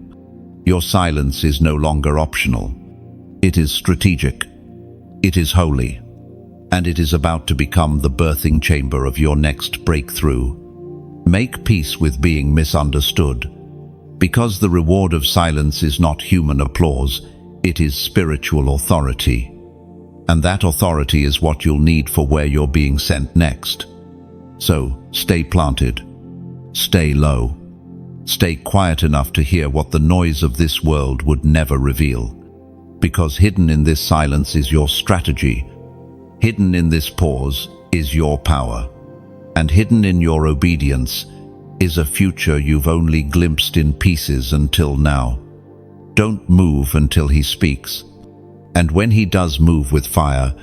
Your silence is no longer optional. It is strategic. It is holy. And it is about to become the birthing chamber of your next breakthrough. Make peace with being misunderstood. Because the reward of silence is not human applause, it is spiritual authority. And that authority is what you'll need for where you're being sent next. So, stay planted. Stay low. Stay quiet enough to hear what the noise of this world would never reveal. Because hidden in this silence is your strategy. Hidden in this pause is your power. And hidden in your obedience is a future you've only glimpsed in pieces until now. Don't move until He speaks. And when He does move with fire,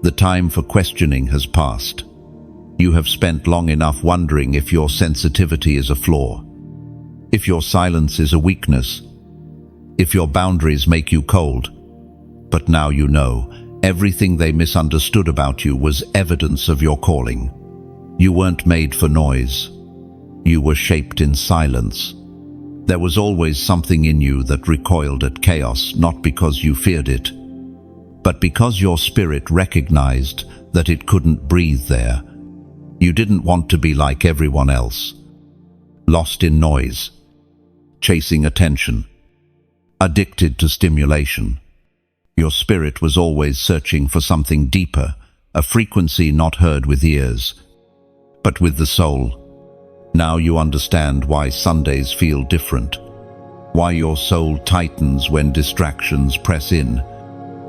the time for questioning has passed. You have spent long enough wondering if your sensitivity is a flaw, if your silence is a weakness, if your boundaries make you cold. But now you know, everything they misunderstood about you was evidence of your calling. You weren't made for noise. You were shaped in silence. There was always something in you that recoiled at chaos, not because you feared it, but because your spirit recognized that it couldn't breathe there. You didn't want to be like everyone else, lost in noise, chasing attention, addicted to stimulation. Your spirit was always searching for something deeper, a frequency not heard with ears, but with the soul. Now you understand why Sundays feel different, why your soul tightens when distractions press in,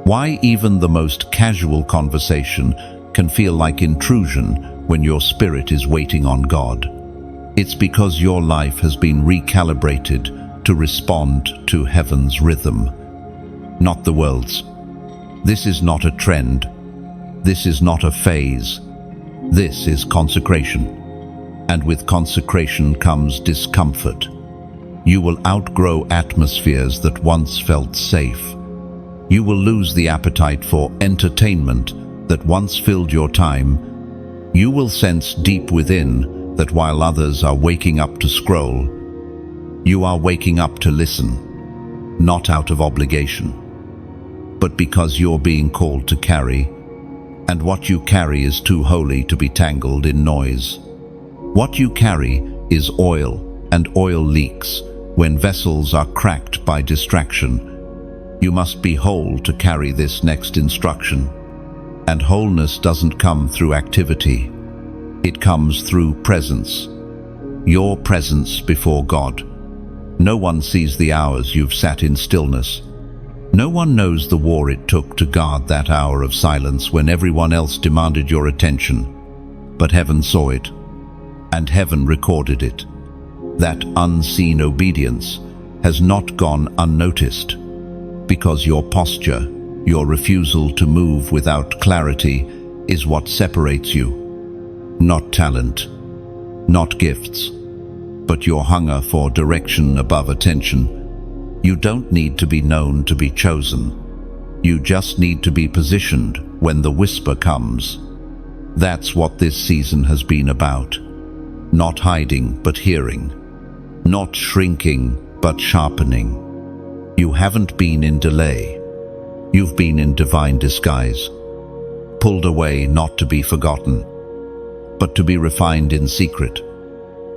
why even the most casual conversation can feel like intrusion when your spirit is waiting on God. It's because your life has been recalibrated to respond to heaven's rhythm, not the world's. This is not a trend. This is not a phase. This is consecration. And with consecration comes discomfort. You will outgrow atmospheres that once felt safe. You will lose the appetite for entertainment that once filled your time. You will sense deep within that while others are waking up to scroll, you are waking up to listen, not out of obligation, but because you're being called to carry, and what you carry is too holy to be tangled in noise. What you carry is oil, and oil leaks when vessels are cracked by distraction. You must be whole to carry this next instruction. And wholeness doesn't come through activity. It comes through presence. Your presence before God. No one sees the hours you've sat in stillness. No one knows the war it took to guard that hour of silence when everyone else demanded your attention. But heaven saw it, and heaven recorded it. That unseen obedience has not gone unnoticed, because your posture, your refusal to move without clarity, is what separates you. Not talent, not gifts, but your hunger for direction above attention. You don't need to be known to be chosen. You just need to be positioned when the whisper comes. That's what this season has been about. Not hiding, but hearing. Not shrinking, but sharpening. You haven't been in delay. You've been in divine disguise. Pulled away not to be forgotten, but to be refined in secret.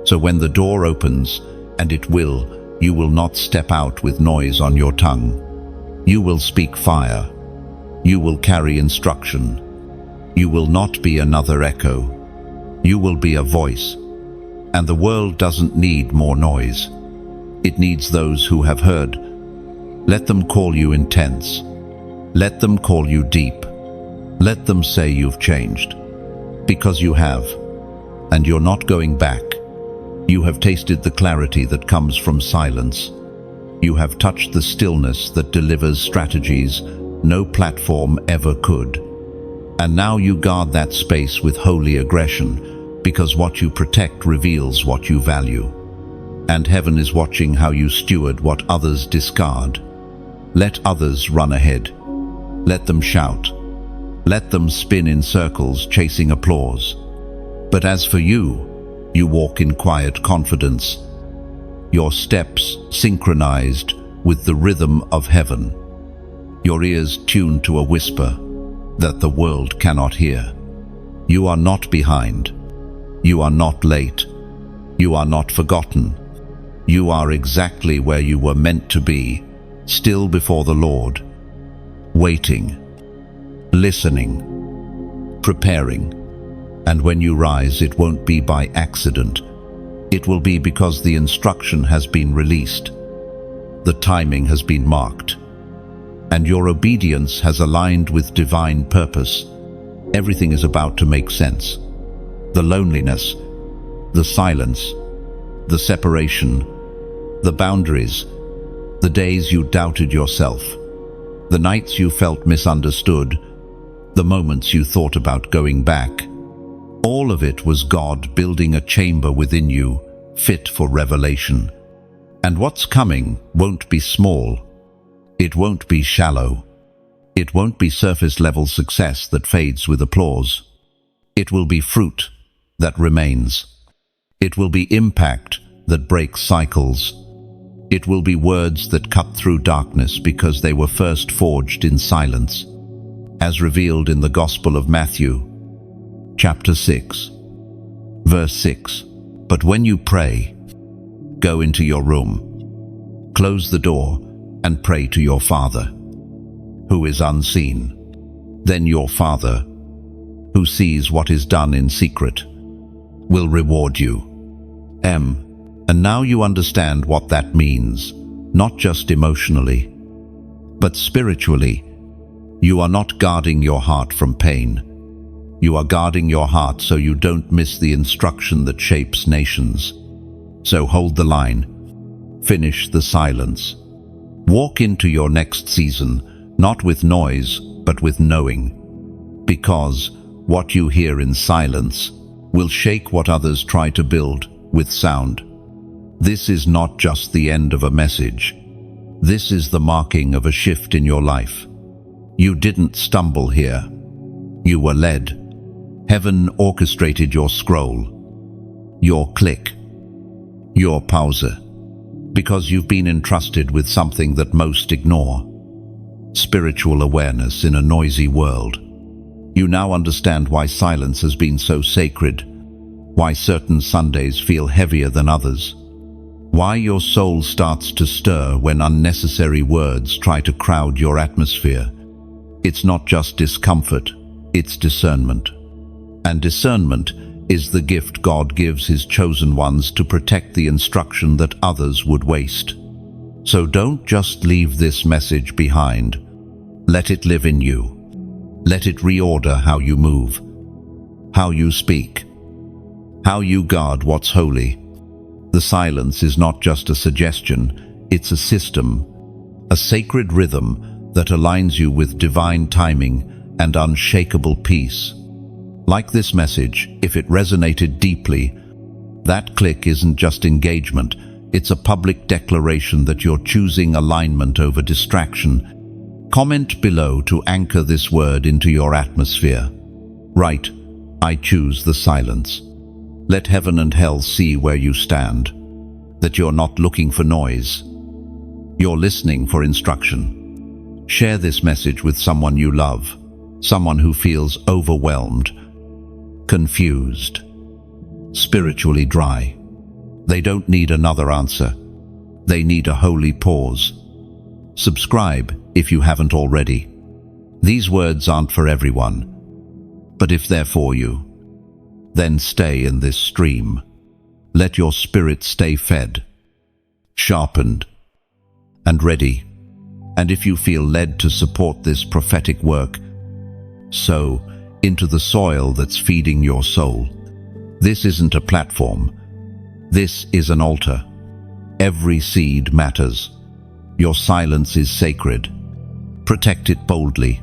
So when the door opens, and it will, you will not step out with noise on your tongue. You will speak fire. You will carry instruction. You will not be another echo. You will be a voice. And the world doesn't need more noise. It needs those who have heard. Let them call you intense. Let them call you deep. Let them say you've changed. Because you have. And you're not going back. You have tasted the clarity that comes from silence. You have touched the stillness that delivers strategies no platform ever could. And now you guard that space with holy aggression, because what you protect reveals what you value. And heaven is watching how you steward what others discard. Let others run ahead. Let them shout. Let them spin in circles chasing applause. But as for you, you walk in quiet confidence, your steps synchronized with the rhythm of heaven, your ears tuned to a whisper that the world cannot hear. You are not behind. You are not late. You are not forgotten. You are exactly where you were meant to be, still before the Lord, waiting, listening, preparing. And when you rise, it won't be by accident. It will be because the instruction has been released. The timing has been marked. And your obedience has aligned with divine purpose. Everything is about to make sense. The loneliness, the silence, the separation, the boundaries, the days you doubted yourself, the nights you felt misunderstood, the moments you thought about going back. All of it was God building a chamber within you, fit for revelation. And what's coming won't be small. It won't be shallow. It won't be surface-level success that fades with applause. It will be fruit that remains. It will be impact that breaks cycles. It will be words that cut through darkness because they were first forged in silence, as revealed in the Gospel of Matthew, chapter 6, verse 6. But when you pray, go into your room, close the door, and pray to your Father, who is unseen. Then your Father, who sees what is done in secret, will reward you. And now you understand what that means, not just emotionally, but spiritually. You are not guarding your heart from pain. You are guarding your heart so you don't miss the instruction that shapes nations. So hold the line. Finish the silence. Walk into your next season, not with noise, but with knowing. Because what you hear in silence will shake what others try to build with sound. This is not just the end of a message. This is the marking of a shift in your life. You didn't stumble here. You were led. Heaven orchestrated your scroll, your click, your pause, because you've been entrusted with something that most ignore. Spiritual awareness in a noisy world. You now understand why silence has been so sacred, why certain Sundays feel heavier than others, why your soul starts to stir when unnecessary words try to crowd your atmosphere. It's not just discomfort, it's discernment. And discernment is the gift God gives His chosen ones to protect the instruction that others would waste. So don't just leave this message behind. Let it live in you. Let it reorder how you move, how you speak, how you guard what's holy. The silence is not just a suggestion, it's a system, a sacred rhythm that aligns you with divine timing and unshakable peace. Like this message, if it resonated deeply, that click isn't just engagement, it's a public declaration that you're choosing alignment over distraction. Comment below to anchor this word into your atmosphere. Write, I choose the silence. Let heaven and hell see where you stand, that you're not looking for noise. You're listening for instruction. Share this message with someone you love, someone who feels overwhelmed, confused, spiritually dry. They don't need another answer. They need a holy pause. Subscribe if you haven't already. These words aren't for everyone, but if they're for you, then stay in this stream. Let your spirit stay fed, sharpened, and ready. And if you feel led to support this prophetic work, sow into the soil that's feeding your soul. This isn't a platform. This is an altar. Every seed matters. Your silence is sacred. Protect it boldly.